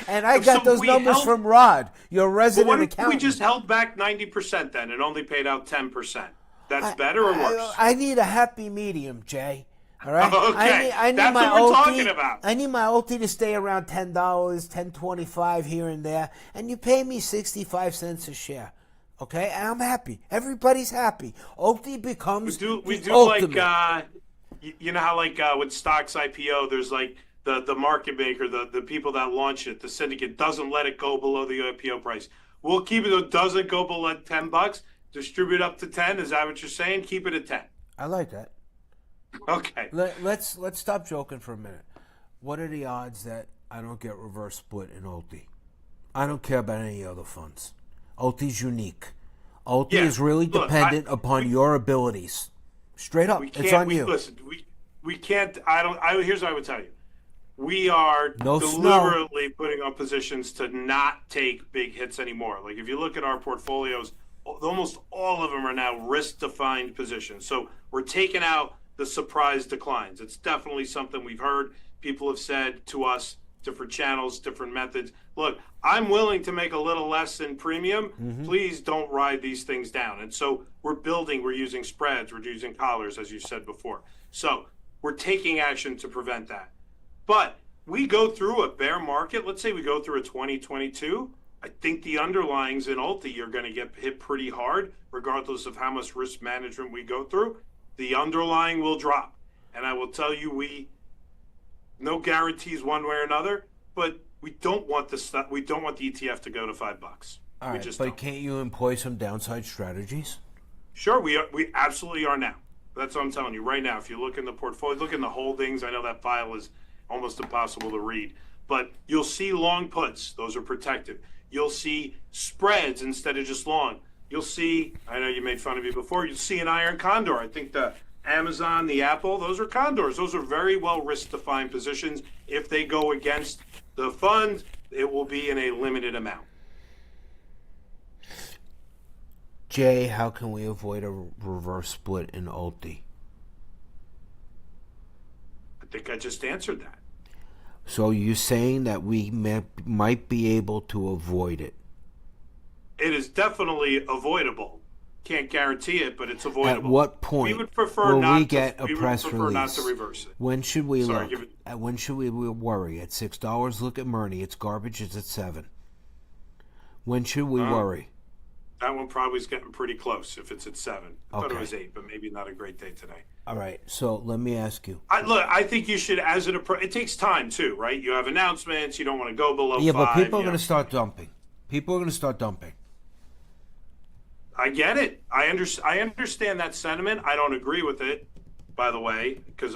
And I got those numbers from Rod, your resident accountant. We just held back 90% then and only paid out 10%. That's better or worse? I need a happy medium, Jay. All right. Okay. I need That's my what we're OT, talking about. I need my OT to stay around $10, $10.25 here and there, and you pay me 65 cents a share. Okay, and I'm happy. Everybody's happy. OT becomes we do ultimate. Like you know how like with stocks IPO, there's like the market maker, the people that launch it, the syndicate doesn't let it go below the IPO price. We'll keep it. It doesn't go below $10. Distribute up to 10. Is that what you're saying? Keep it at 10. I like that. Okay. Let's stop joking for a minute. What are the odds that I don't get reverse split in OT? I don't care about any other funds. OT's unique. OT is really dependent upon your abilities. Straight up, it's on you. Listen, we can't. Here's what I would tell you. We are snow. deliberately putting on positions to not take big hits anymore. Like if you look at our portfolios, almost all of them are now risk-defined positions. So we're taking out the surprise declines. It's definitely something we've heard. People have said to us, different channels, different methods. Look, I'm willing to make a little less in premium. Mm-hmm. Please don't ride these things down. And so we're using spreads, we're using collars, as you said before. So we're taking action to prevent that. But we go through a bear market. Let's say we go through a 2022. I think the underlyings in Ulti are going to get hit pretty hard, regardless of how much risk management we go through. The underlying will drop. And I will tell you, no guarantees one way or another, but we don't want the ETF to go to $5. All right, but can't you employ some downside strategies? Sure, we absolutely are now. That's what I'm telling you right now. If you look in the portfolio, look in the holdings. I know that file is almost impossible to read, but you'll see long puts. Those are protected. You'll see spreads instead of just long. You'll see, I know you made fun of me before, you'll see an iron condor. I think the Amazon, the Apple, those are condors. Those are very well risk-defined positions. If they go against the fund, it will be in a limited amount. Jay, how can we avoid a reverse split in Ulti? I think I just answered that. So you're saying that we might be able to avoid it? It is definitely avoidable. Can't guarantee it, but it's avoidable. At what point we would prefer will not we get to, a press release? Not to reverse it. When should we look? When should we worry? At $6, look at Murney. It's garbage. It's at $7. When should we worry? That one probably is getting pretty close if it's at 7. I thought it was 8, but maybe not a great day today. All right. So let me ask you. I think you should, it takes time too, right? You have announcements. You don't want to go below 5. Yeah, but people are going to start dumping. People are going to start dumping. I get it. I understand that sentiment. I don't agree with it, by the way, because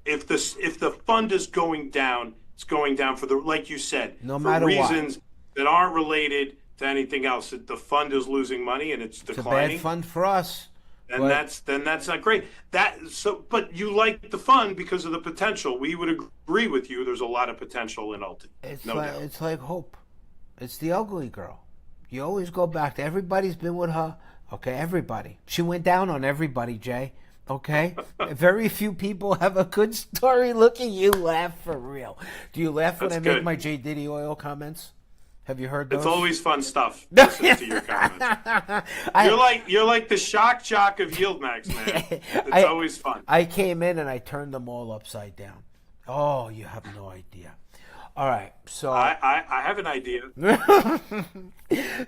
if the fund is going down, it's going down for like you said, no matter reasons that aren't related to anything else. The fund is losing money and it's declining. It's a bad fund for us. And that's not great. But you like the fund because of the potential. We would agree with you. There's a lot of potential in Ulti. It's like hope. It's the ugly girl. You always go back to everybody's been with her. Okay, everybody. She went down on everybody, Jay. Okay? Very few people have a good story. Look at you laugh for real. Do you laugh when I make my J. Diddy oil comments? Have you heard those? It's always fun stuff. Listen to your comments. You're like the shock jock of YieldMax, man. It's always fun. I came in and I turned them all upside down. Oh, you have no idea. All right, so I have an idea.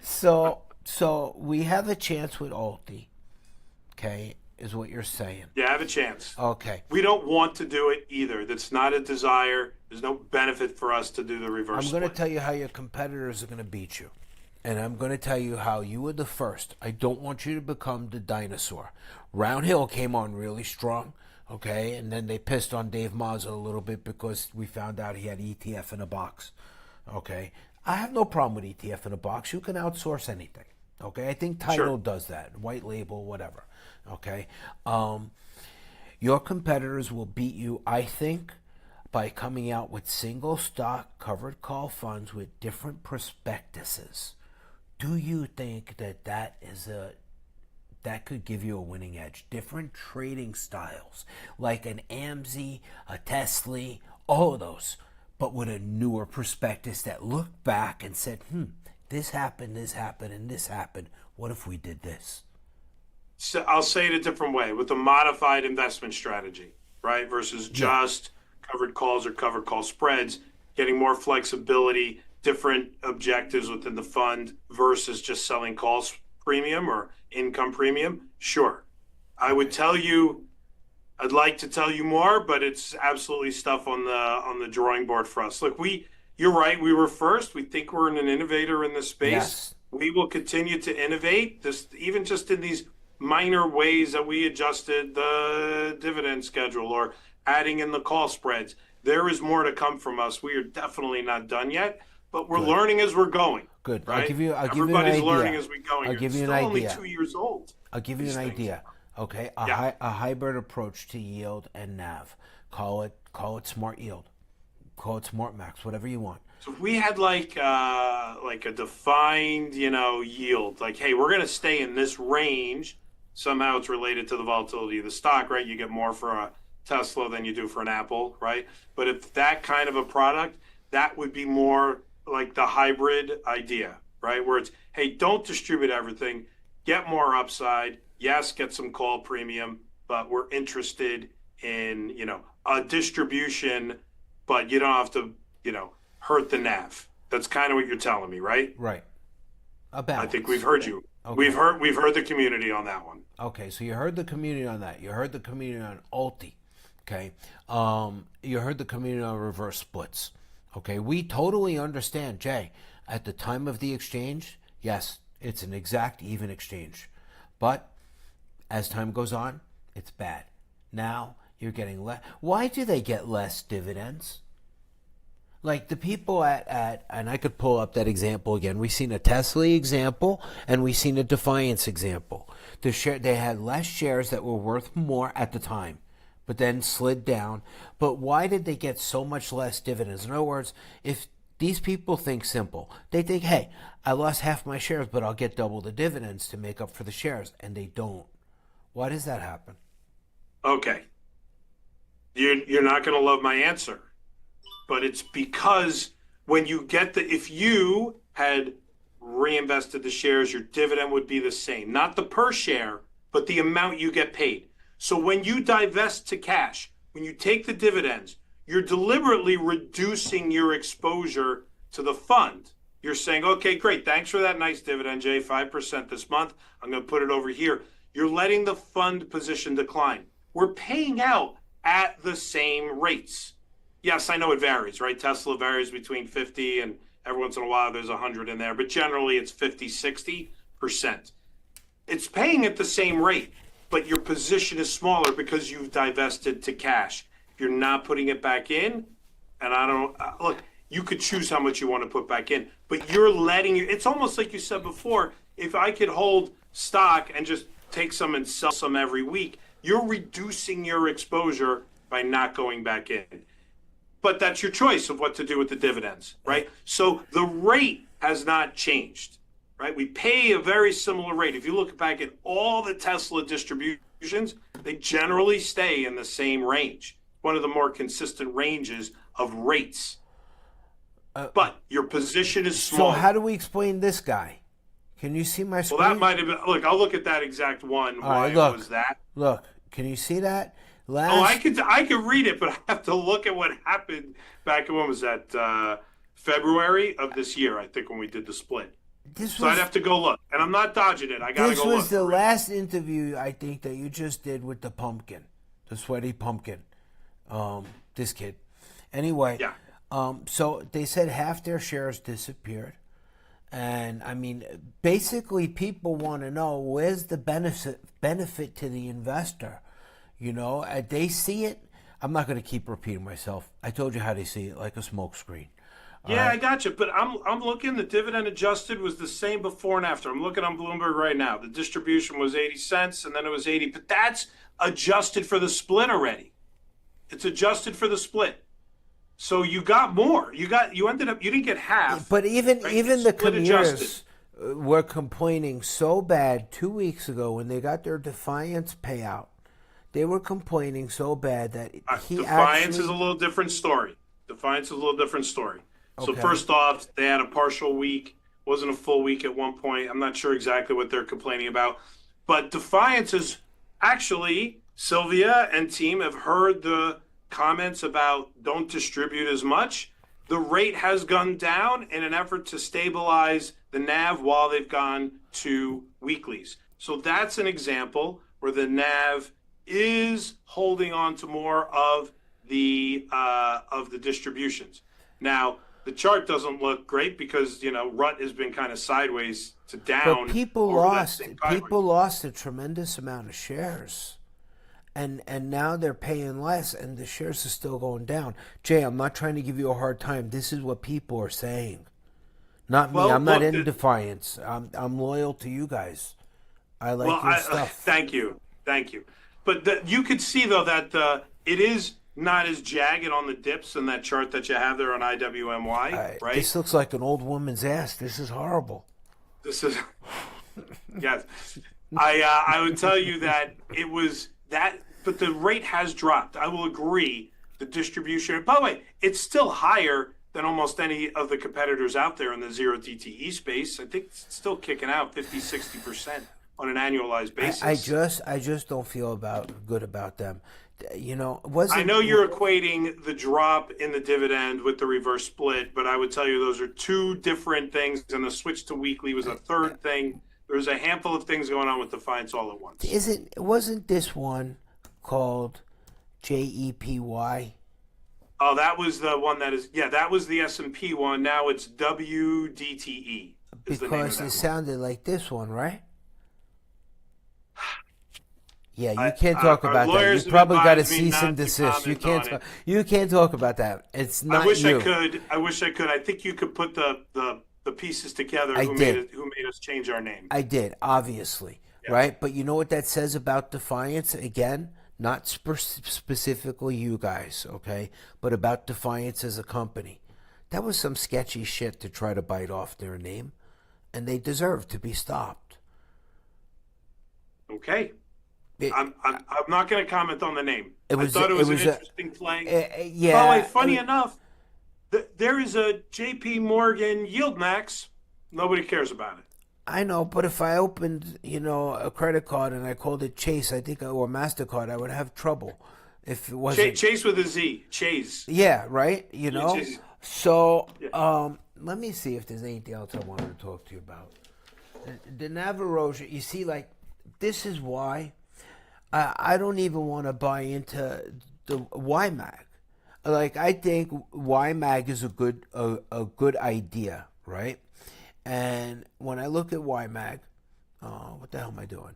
So we have a chance with Ulti, okay, is what you're saying. Yeah, I have a chance. Okay. We don't want to do it either. That's not a desire. There's no benefit for us to do the reverse. I'm going to tell you how your competitors are going to beat you. And I'm going to tell you how you were the first. I don't want you to become the dinosaur. Round Hill came on really strong. Okay, and then they pissed on Dave Mazza a little bit because we found out he had ETF in a box. Okay, I have no problem with ETF in a box. You can outsource anything. Okay, I think Tidal does that, white label, whatever. Okay, your competitors will beat you, I think, by coming out with single stock covered call funds with different prospectuses. Do you think that that could give you a winning edge? Different trading styles, like an AMZ, a Tesla, all of those, but with a newer prospectus that looked back and said, this happened, and this happened. What if we did this? So I'll say it a different way, with a modified investment strategy, right? Versus just covered calls or covered call spreads, getting more flexibility, different objectives within the fund versus just selling calls premium or income premium. Sure. I would tell you, I'd like to tell you more, but it's absolutely stuff on the drawing board for us. Look, you're right. We were first. We think we're an innovator in this space. Yes. We will continue to innovate. This, even just in these minor ways that we adjusted the dividend schedule or adding in the call spreads. There is more to come from us. We are definitely not done yet, but we're learning as we're going. Good. Right? Everybody's learning as we go. I'll give you an idea. Only 2 years old. I'll give you an idea. Okay, a hybrid approach to yield and NAV. Call it smart yield. Call it smart max. Whatever you want. So if we had like a defined, yield, like, hey, we're going to stay in this range. Somehow it's related to the volatility of the stock, right? You get more for a Tesla than you do for an Apple, right? But if that kind of a product, that would be more like the hybrid idea, right? Where it's, hey, don't distribute everything, get more upside. Yes, get some call premium, but we're interested in, a distribution, but you don't have to, hurt the NAV. That's kind of what you're telling me, right? Right. I think we've heard you. Okay. We've heard the community on that one. Okay, so you heard the community on that. You heard the community on Alti. Okay. You heard the community on reverse splits. Okay. We totally understand, Jay. At the time of the exchange, yes, it's an exact even exchange. But as time goes on, it's bad. Now you're getting less. Why do they get less dividends? Like the people at and I could pull up that example again. We've seen a Tesla example and we've seen a Defiance example. They had less shares that were worth more at the time, but then slid down. But why did they get so much less dividends? In other words, if these people think simple, they think, hey, I lost half my shares, but I'll get double the dividends to make up for the shares, and they don't. Why does that happen? Okay. You're not going to love my answer. But it's because when you get if you had reinvested the shares, your dividend would be the same. Not the per share, but the amount you get paid. So when you divest to cash, when you take the dividends, you're deliberately reducing your exposure to the fund. You're saying, okay, great. Thanks for that nice dividend, Jay, 5% this month. I'm going to put it over here. You're letting the fund position decline. We're paying out at the same rates. Yes, I know it varies, right? Tesla varies between 50 and every once in a while there's 100 in there, but generally it's 50, 60%. It's paying at the same rate, but your position is smaller because you've divested to cash. If you're not putting it back in, and look, you could choose how much you want to put back in, but you're letting it's almost like you said before, if I could hold stock and just take some and sell some every week, you're reducing your exposure by not going back in. But that's your choice of what to do with the dividends, right? So the rate has not changed, right? We pay a very similar rate. If you look back at all the Tesla distributions, they generally stay in the same range, one of the more consistent ranges of rates. But your position is small. So how do we explain this guy? Can you see my screen? Well, that might have been, look, I'll look at that exact one. Why it was that. Look, can you see that? I could read it, but I have to look at what happened back in, when was that, February of this year, I think, when we did the split. I'd have to go look. And I'm not dodging it. I got to go look. This was the last interview, I think, that you just did with the pumpkin, the sweaty pumpkin, this kid. Anyway, so they said half their shares disappeared. And, I mean, basically people want to know where's the benefit to the investor. They see it. I'm not going to keep repeating myself. I told you how they see it, like a smoke screen. Yeah, I got you. But I'm looking. The dividend adjusted was the same before and after. I'm looking on Bloomberg right now. The distribution was 80 cents, and then it was 80. But that's adjusted for the split already. It's adjusted for the split. So you got more. You ended up, you didn't get half, But even right? even It's the split adjusted. Commuters were complaining so bad 2 weeks ago when they got their Defiance payout. They were complaining so bad that he Defiance is a actually little different story. Defiance is a little different story. So okay. first off, they had a partial week, wasn't a full week at one point. I'm not sure exactly what they're complaining about, but Defiance is actually Sylvia and team have heard the comments about don't distribute as much. The rate has gone down in an effort to stabilize the NAV while they've gone to weeklies. So that's an example where the NAV is holding on to more of the distributions. Now, the chart doesn't look great because RUT has been kind of sideways to But down people over that lost same time. people lost a tremendous amount of shares. And now they're paying less and the shares are still going down. Jay, I'm not trying to give you a hard time. This is what people are saying. Not me. Well, I'm not look, in Defiance. I'm loyal to you guys. I like well, your stuff. thank you, But you could see though that it is not as jagged on the dips in that chart that you have there on IWMY, right? This looks like an old woman's ass. This is horrible. This is yes. I would tell you that it was that, but the rate has dropped. I will agree. The distribution, by the way, it's still higher than almost any of the competitors out there in the zero DTE space. I think it's still kicking out 50-60% on an annualized basis. I just don't feel good about them. I know you're equating the drop in the dividend with the reverse split, but I would tell you those are two different things, and the switch to weekly was a third thing. There's a handful of things going on with Defiance all at once. Wasn't this one called JEPY? Oh, that was the one that was the S&P one. Now it's WDTE. Because it sounded like this one, right? Yeah, you can't talk about that. You probably got a cease and desist. You can't. You can't talk about that. It's not. I wish you. I could. I think you could put the pieces together. I did. Who made us change our name? I did, obviously, right? But you know what that says about Defiance? Again, not specifically you guys, okay? But about Defiance as a company. That was some sketchy shit to try to bite off their name, and they deserve to be stopped. Okay. I'm not going to comment on the name. I thought it was an interesting play. Yeah. By the way, funny enough, there is a JP Morgan YieldMax. Nobody cares about it. I know, but if I opened, a credit card and I called it Chase, or MasterCard, I would have trouble if it wasn't Chase with a Z. Chase. Yeah, right. Chase. So let me see if there's anything else I wanted to talk to you about. The NAV erosion. You see, this is why I don't even want to buy into the YMAG. I think YMAG is a good idea, right? And when I look at YMAG, what the hell am I doing?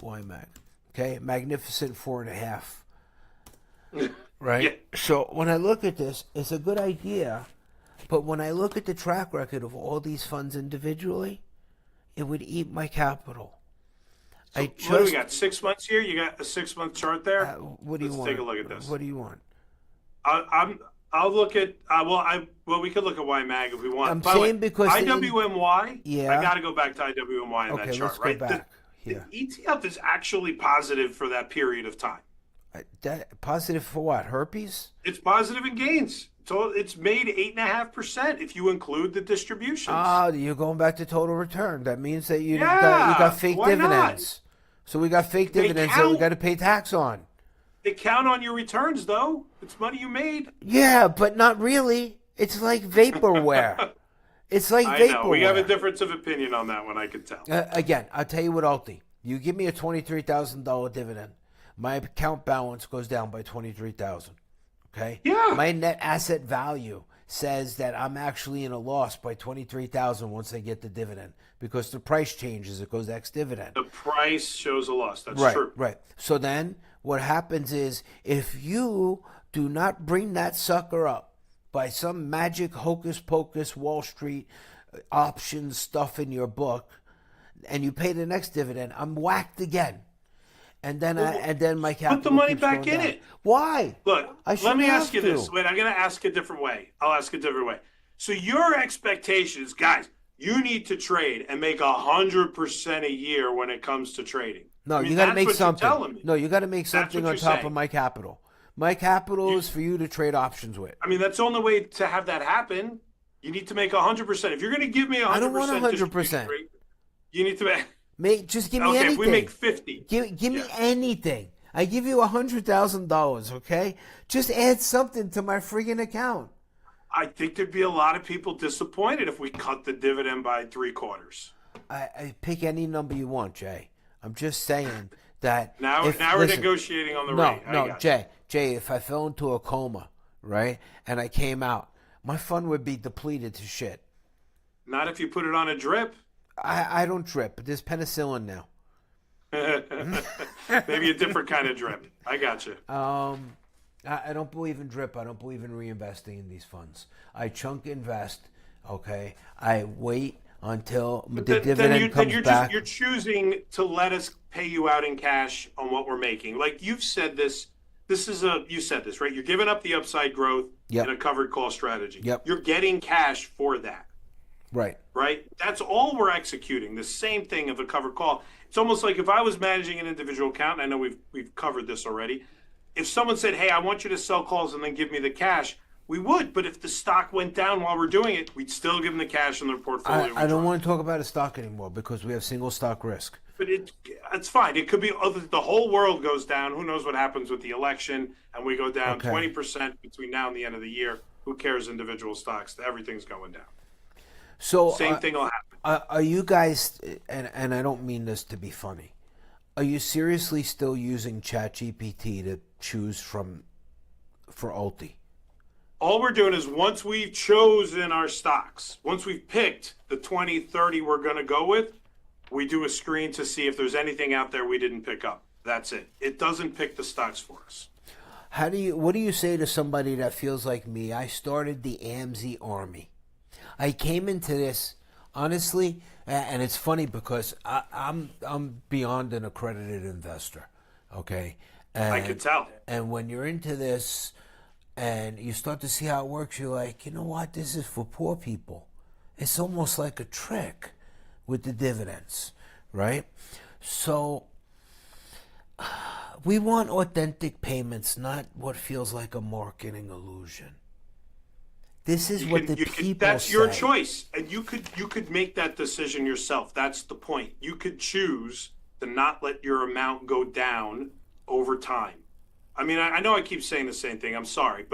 YMAG, okay, magnificent 4.5, right? Yeah. So when I look at this, it's a good idea, but when I look at the track record of all these funds individually, it would eat my capital. So what do we got? 6 months here? You got a 6-month chart there? What do you want? Let's take a look at this. What do you want? I'll look at we could look at YMAG if we want. I'm saying because IWMY. Yeah. I got to go back to IWMY in that chart, let's go right? back. The ETF is actually positive for that period of time. Positive for what? Herpes? It's positive in gains. So it's made 8.5% if you include the distributions. You're going back to total return. That means that you got fake dividends. So we got fake dividends that we got to pay tax on. They count on your returns, though. It's money you made. Yeah, but not really. It's like vaporware. It's like I vaporware. know. We have a difference of opinion on that one, I can tell. Again, I'll tell you what, Alti. You give me a $23,000 dividend, my account balance goes down by $23,000. Okay? Yeah. My net asset value says that I'm actually in a loss by $23,000 once I get the dividend because the price changes. It goes ex-dividend. The price shows a loss. That's true. Right. So then what happens is if you do not bring that sucker up by some magic hocus pocus Wall Street options stuff in your book and you pay the next dividend, I'm whacked again. and then my capital Put the money keeps back going in down. it. Why? Look, I let me shouldn't ask you have to. this. Wait, I'm going to ask a different way. I'll ask a different way. So your expectations, guys, you need to trade and make 100% a year when it comes to trading. No, I mean, you got to that's make what you're something. telling me. No, you got to make That's something what on you're top of saying. my capital. My capital is for you to trade options with. I mean, that's the only way to have that happen. You need to make 100%. If you're going to give me 100%, I don't want 100%. You need to Just give me okay, anything. if we make 50. Give me anything. I give you $100,000, okay? Just add something to my friggin' account. I think there'd be a lot of people disappointed if we cut the dividend by 3/4. I pick any number you want, Jay. I'm just saying that Now we're negotiating on the rate. No, Jay, if I fell into a coma, right, and I came out, my fund would be depleted to shit. Not if you put it on a drip. I don't drip. There's penicillin now. Maybe a different kind of drip. I got you. I don't believe in drip. I don't believe in reinvesting in these funds. I chunk invest, okay? I wait until the dividend comes back. You're choosing to let us pay you out in cash on what we're making. Like you've said this. You said this, right? You're giving up the upside growth in a covered call strategy. Yep. You're getting cash for that. Right. Right? That's all we're executing. The same thing of a covered call. It's almost like if I was managing an individual account, and I know we've covered this already. If someone said, hey, I want you to sell calls and then give me the cash, we would. But if the stock went down while we're doing it, we'd still give them the cash in their portfolio. I don't want to talk about a stock anymore because we have single stock risk. But it's fine. It could be the whole world goes down. Who knows what happens with the election? And we go down 20% between now and the end of the year. Who cares individual stocks? Everything's going down. So same thing will happen. Are you guys, and I don't mean this to be funny, are you seriously still using ChatGPT to choose for Ulti? All we're doing is once we've chosen our stocks, once we've picked the 20, 30 we're going to go with, we do a screen to see if there's anything out there we didn't pick up. That's it. It doesn't pick the stocks for us. What do you say to somebody that feels like me? I started the AMZ army. I came into this, honestly, and it's funny because I'm beyond an accredited investor, okay? And, I can tell. And when you're into this and you start to see how it works, you're like, you know what? This is for poor people. It's almost like a trick with the dividends, right? So we want authentic payments, not what feels like a marketing illusion. This is what the people that's say. Your choice, and you could make that decision yourself. That's the point. You could choose to not let your amount go down over time. I mean, I know I keep saying the same thing. I'm sorry,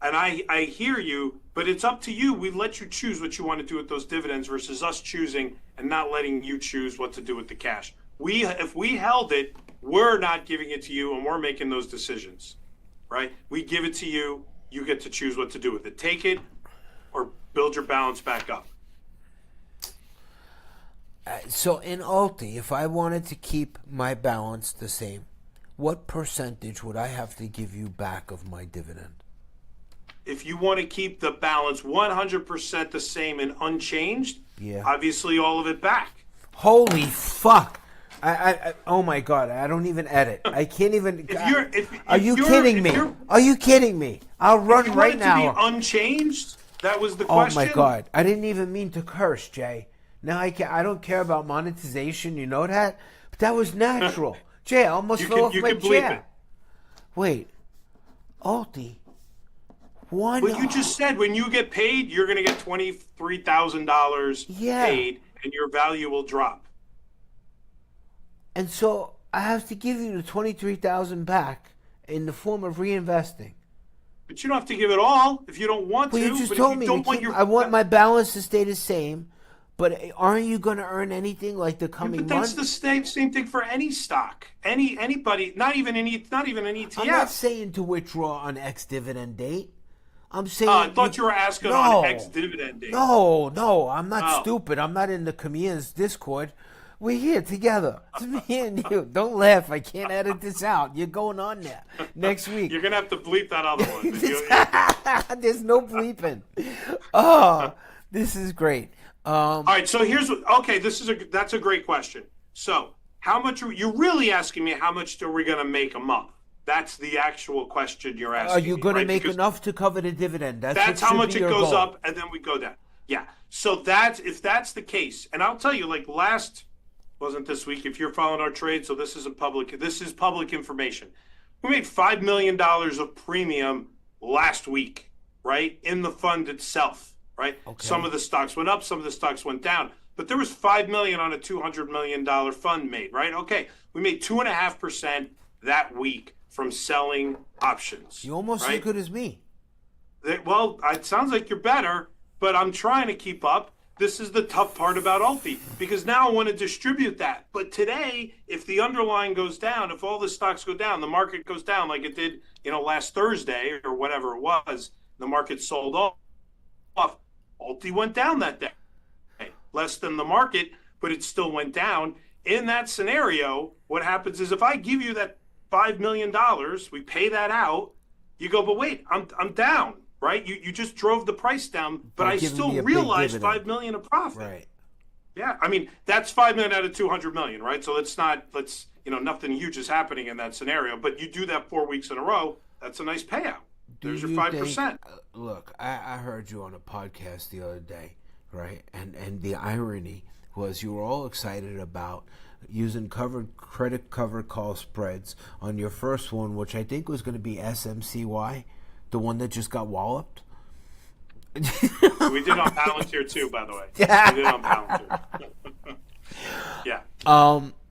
and I hear you, but it's up to you. We let you choose what you want to do with those dividends versus us choosing and not letting you choose what to do with the cash. If we held it, we're not giving it to you, and we're making those decisions, right? We give it to you. You get to choose what to do with it. Take it or build your balance back up. So in Ulti, if I wanted to keep my balance the same, what percentage would I have to give you back of my dividend? If you want to keep the balance 100% the same and unchanged, obviously all of it back. Holy fuck. Oh my God, I don't even edit. I can't even. Are you kidding me? Are you kidding me? I'll run right now. To be unchanged? That was the question. Oh my God, I didn't even mean to curse, Jay. Now I don't care about monetization. You know that, but that was natural. Jay, I almost fell off my chair. Wait, Ulti. Well, you just said when you get paid, you're going to get $23,000 paid, and your value will drop. And so I have to give you the $23,000 back in the form of reinvesting. But you don't have to give it all if you don't want to. You just told me I want my balance to stay the same. But aren't you going to earn anything like the coming months? But that's the same thing for any stock. Anybody, not even an ETF. I'm not saying to withdraw on X dividend date. I'm saying. I thought you were asking on X dividend date. No, I'm not stupid. I'm not in the Comedians Discord. We're here together. It's me and you. Don't laugh. I can't edit this out. You're going on there next week. You're going to have to bleep that other one. There's no bleeping. Oh, this is great. All right. So that's a great question. So how much you're really asking me? How much are we going to make a month? That's the actual question you're asking. Are you going to make because enough to cover the dividend? that's how much it goes up, and then we go down. Yeah. So if that's the case, and I'll tell you, like wasn't this week, if you're following our trade, so this is public information. We made $5 million of premium last week, right? In the fund itself, right? Okay. Some of the stocks went up, some of the stocks went down, but there was $5 million on a $200 million fund made, right? Okay. We made 2.5% that week from selling options. You almost as good as me. Well, it sounds like you're better, but I'm trying to keep up. This is the tough part about Alti, because now I want to distribute that. But today, if the underlying goes down, if all the stocks go down, the market goes down like it did, last Thursday or whatever it was, the market sold off. Alti went down that day. Less than the market, but it still went down. In that scenario, what happens is if I give you that $5 million, we pay that out, you go, but wait, I'm down. Right, you just drove the price down, but I still realized $5 million of profit. Right. Yeah, I mean that's $5 million out of $200 million, right? So nothing huge is happening in that scenario. But you do that 4 weeks in a row, that's a nice payout. There's your 5%. Look, I heard you on a podcast the other day, right? And the irony was you were all excited about using credit covered call spreads on your first one, which I think was going to be SMCY. The one that just got walloped? We did on Palantir too, by the way. We did on Palantir. Yeah.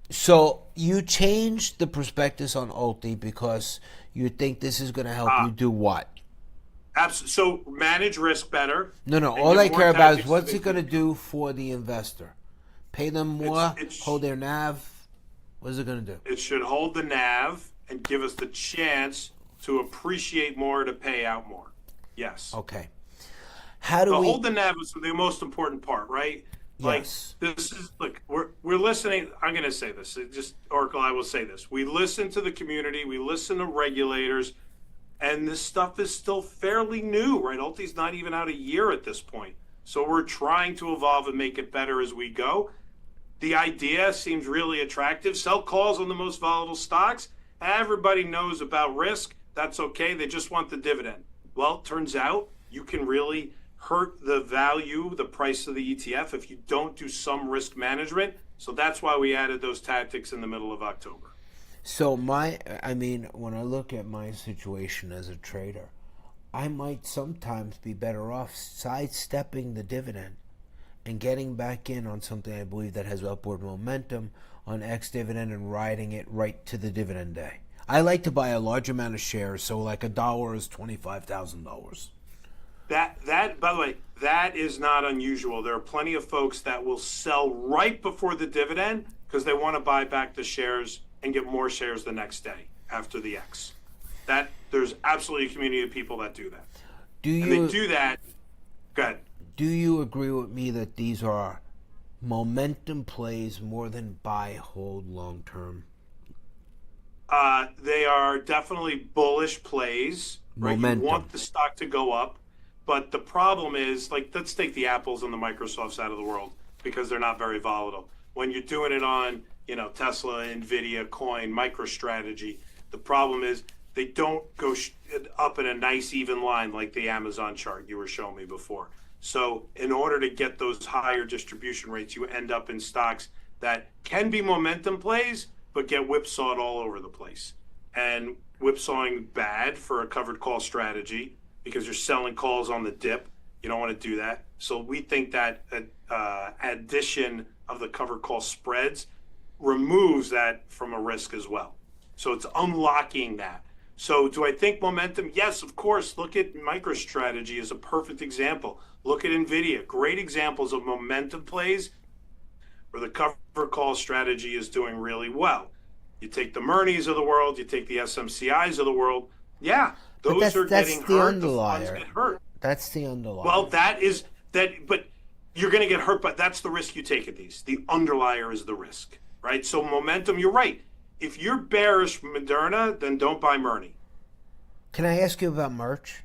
So you changed the prospectus on Alti because you think this is going to help you do what? So manage risk better. No. All I care about is what's it going to do for the investor? Pay them more, hold their NAV? What is it going to do? It should hold the NAV and give us the chance to appreciate more, to pay out more. Yes. Okay. How do we hold the NAV is the most important part, right? Yes. Like this is we're listening. I'm going to say this. Oracle, I will say this. We listen to the community. We listen to regulators, and this stuff is still fairly new, right? Alti's not even out a year at this point, so we're trying to evolve and make it better as we go. The idea seems really attractive. Sell calls on the most volatile stocks. Everybody knows about risk. That's okay. They just want the dividend. Well, it turns out you can really hurt the value, the price of the ETF if you don't do some risk management. So that's why we added those tactics in the middle of October. So when I look at my situation as a trader, I might sometimes be better off sidestepping the dividend and getting back in on something I believe that has upward momentum on ex-dividend and riding it right to the dividend day. I like to buy a large amount of shares, so like $1 is $25,000. That by the way, that is not unusual. There are plenty of folks that will sell right before the dividend because they want to buy back the shares and get more shares the next day after the X. There's absolutely a community of people that do that. And they do that. Go ahead. Do you agree with me that these are momentum plays more than buy, hold, long term? They are definitely bullish plays. Right? Momentum. You want the stock to go up, but the problem is, let's take the Apples and the Microsofts out of the world because they're not very volatile. When you're doing it on, Tesla, Nvidia, Coin, MicroStrategy, the problem is they don't go up in a nice even line like the Amazon chart you were showing me before. So in order to get those higher distribution rates, you end up in stocks that can be momentum plays, but get whipsawed all over the place. And whipsawing bad for a covered call strategy because you're selling calls on the dip. You don't want to do that. So we think that addition of the covered call spreads removes that from a risk as well. So it's unlocking that. So do I think momentum? Yes, of course. Look at MicroStrategy as a perfect example. Look at Nvidia. Great examples of momentum plays where the cover call strategy is doing really well. You take the Mernies of the world, you take the SMCIs of the world. Yeah, those are getting hurt. The funds get hurt. That's the underlier. Well, but you're going to get hurt, but that's the risk you take at these. The underlier is the risk, right? So momentum, you're right. If you're bearish Moderna, then don't buy Mernie. Can I ask you about merch?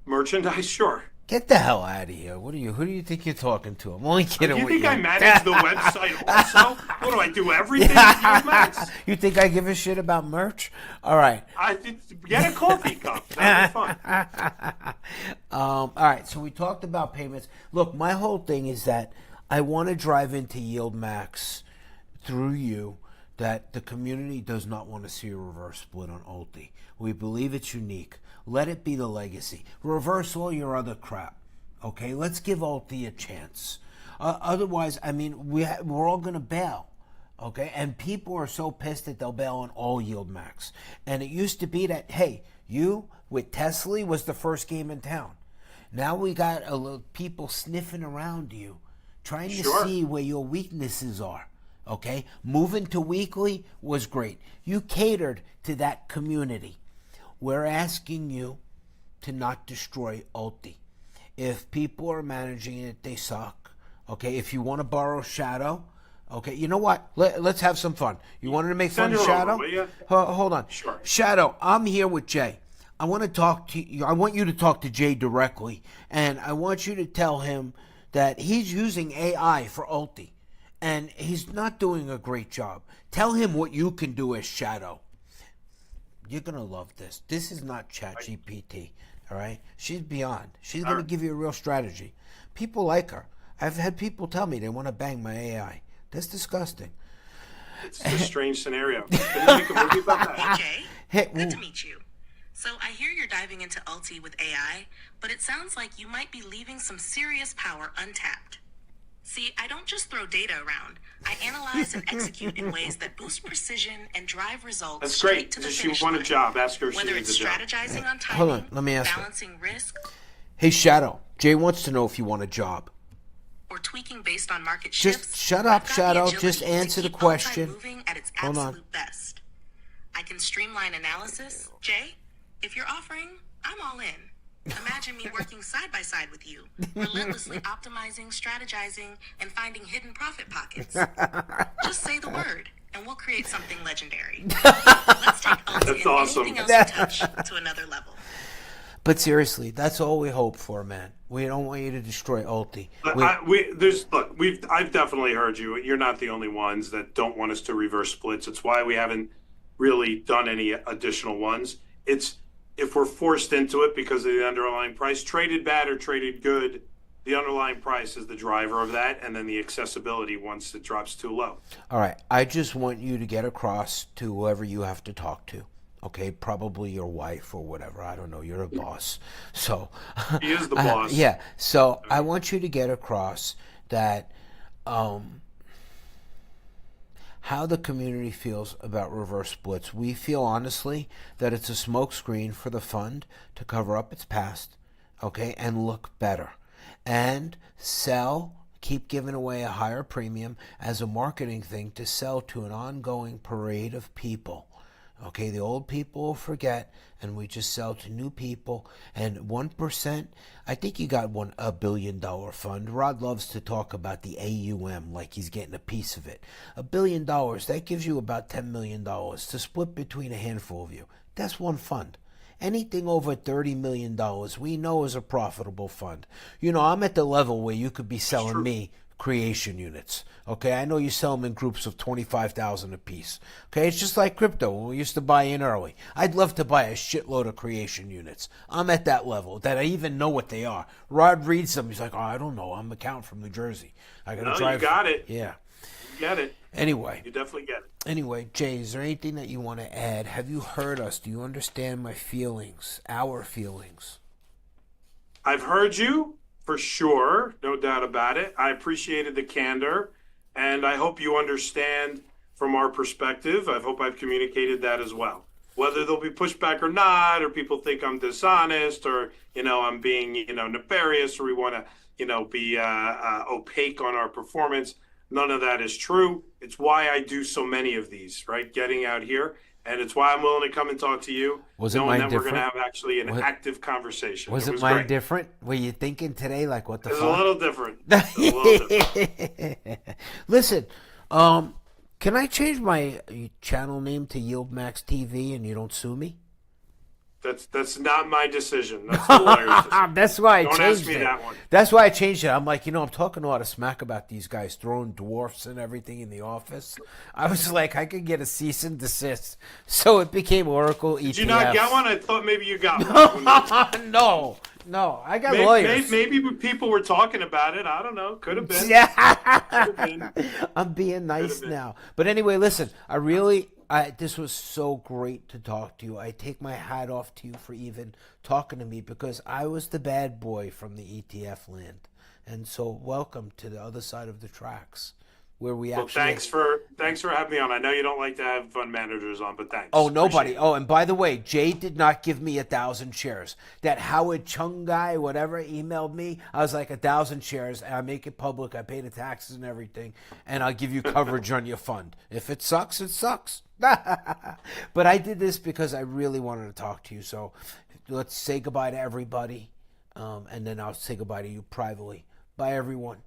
Merchandise, sure. Get the hell out of here. Who do you think you're talking to? I'm only kidding You with think you. I manage the website also? What do I do? Everything with YieldMax? You think I give a shit about merch? All right. Get a coffee cup. That'd be fun. All right. So we talked about payments. Look, my whole thing is that I want to drive into YieldMax through you that the community does not want to see a reverse split on Ulti. We believe it's unique. Let it be the legacy. Reverse all your other crap. Okay, let's give Ulti a chance. Otherwise, I mean, we're all going to bail. Okay, and people are so pissed that they'll bail on all YieldMax. And it used to be that, hey, you with Tesla was the first game in town. Now we got people sniffing around you, trying to see where your weaknesses are. Okay, moving to weekly was great. You catered to that community. We're asking you to not destroy Ulti. If people are managing it, they suck. Okay, if you want to borrow Shadow, okay, you know what? Let's have some fun. You wanted to make fun of Shadow? Hold on. Sure. Shadow, I'm here with Jay. I want to talk to you. I want you to talk to Jay directly, and I want you to tell him that he's using AI for Ulti. And he's not doing a great job. Tell him what you can do as Shadow. You're going to love this. This is not ChatGPT, all right? She's beyond. She's going to give you a real strategy. People like her. I've had people tell me they want to bang my AI. That's disgusting. It's a strange scenario. Can you make a movie about that? Hey, Jay. Good to meet you. So I hear you're diving into Ulti with AI, but it sounds like you might be leaving some serious power untapped. See, I don't just throw data around. I analyze and execute in ways that boost precision and drive results. That's straight great. to the Does she finish want a line. job? Ask her if she Whether needs it's a job. strategizing on timing, Hold on, let me ask her. balancing risk, Hey, Shadow. Jay wants to know if you want a job. or tweaking based on market Just shifts. shut up, I've got the Shadow. agility Just to answer the keep Ulti question. moving at its Hold on. absolute best. I can streamline analysis. Jay, if you're offering, I'm all in. Imagine me working side by side with you, relentlessly optimizing, strategizing, and finding hidden profit pockets. Just say the word, and we'll create something legendary. Let's take Ulti That's and awesome. anything else we touch to another level. But seriously, that's all we hope for, man. We don't want you to destroy Ulti. I've definitely heard you. You're not the only ones that don't want us to reverse splits. It's why we haven't really done any additional ones. It's if we're forced into it because of the underlying price, traded bad or traded good, the underlying price is the driver of that, and then the accessibility once it drops too low. All right. I just want you to get across to whoever you have to talk to. Okay, probably your wife or whatever. I don't know. You're a boss. So He is the boss. Yeah. So I want you to get across that how the community feels about reverse splits. We feel honestly that it's a smokescreen for the fund to cover up its past, okay, and look better. And sell, keep giving away a higher premium as a marketing thing to sell to an ongoing parade of people. Okay, the old people will forget, and we just sell to new people. And 1%, I think you got $1 billion fund. Rod loves to talk about the AUM like he's getting a piece of it. $1 billion, that gives you about $10 million to split between a handful of you. That's one fund. Anything over $30 million, we know is a profitable fund. You know, I'm at the level where you could be selling me creation units. Okay, I know you sell them in groups of 25,000 a piece. Okay, it's just like crypto when we used to buy in early. I'd love to buy a shitload of creation units. I'm at that level that I even know what they are. Rod reads them. He's like, oh, I don't know. I'm a count from New Jersey. I gotta drive. You got it. Yeah. You get it. Anyway. You definitely get it. Anyway, Jay, is there anything that you want to add? Have you heard us? Do you understand my feelings? Our feelings? I've heard you. For sure, no doubt about it. I appreciated the candor, and I hope you understand from our perspective. I hope I've communicated that as well. Whether there'll be pushback or not, or people think I'm dishonest, or I'm being nefarious, or we want to be opaque on our performance. None of that is true. It's why I do so many of these, right? Getting out here. And it's why I'm willing to come and talk to you. Was it mine different? We're going to have actually an active conversation. Was it mine different? Were you thinking today, like, what the fuck? It was a little different. Listen, can I change my channel name to YieldMax TV and you don't sue me? That's not my decision. That's the lawyer's decision. That's why I Don't changed ask me it. that one. That's why I changed it. I'm like, I'm talking a lot of smack about these guys throwing dwarfs and everything in the office. I was like, I could get a cease and desist. So it became Oracle ETFs. Did you not get one? I thought maybe you got one. No, I got lawyers. Maybe people were talking about it. I don't know. Could have been. Yeah. I'm being nice now. But anyway, listen, this was so great to talk to you. I take my hat off to you for even talking to me, because I was the bad boy from the ETF land. And so welcome to the other side of the tracks, where we actually... thanks for having me on. I know you don't like to have fund managers on, but thanks. Oh, nobody. Oh, and by the way, Jay did not give me 1,000 shares. That Howard Chung guy, whatever, emailed me. I was like, 1,000 shares. And I make it public. I pay the taxes and everything. And I'll give you coverage on your fund. If it sucks, it sucks. But I did this because I really wanted to talk to you. So let's say goodbye to everybody. And then I'll say goodbye to you privately. Bye, everyone.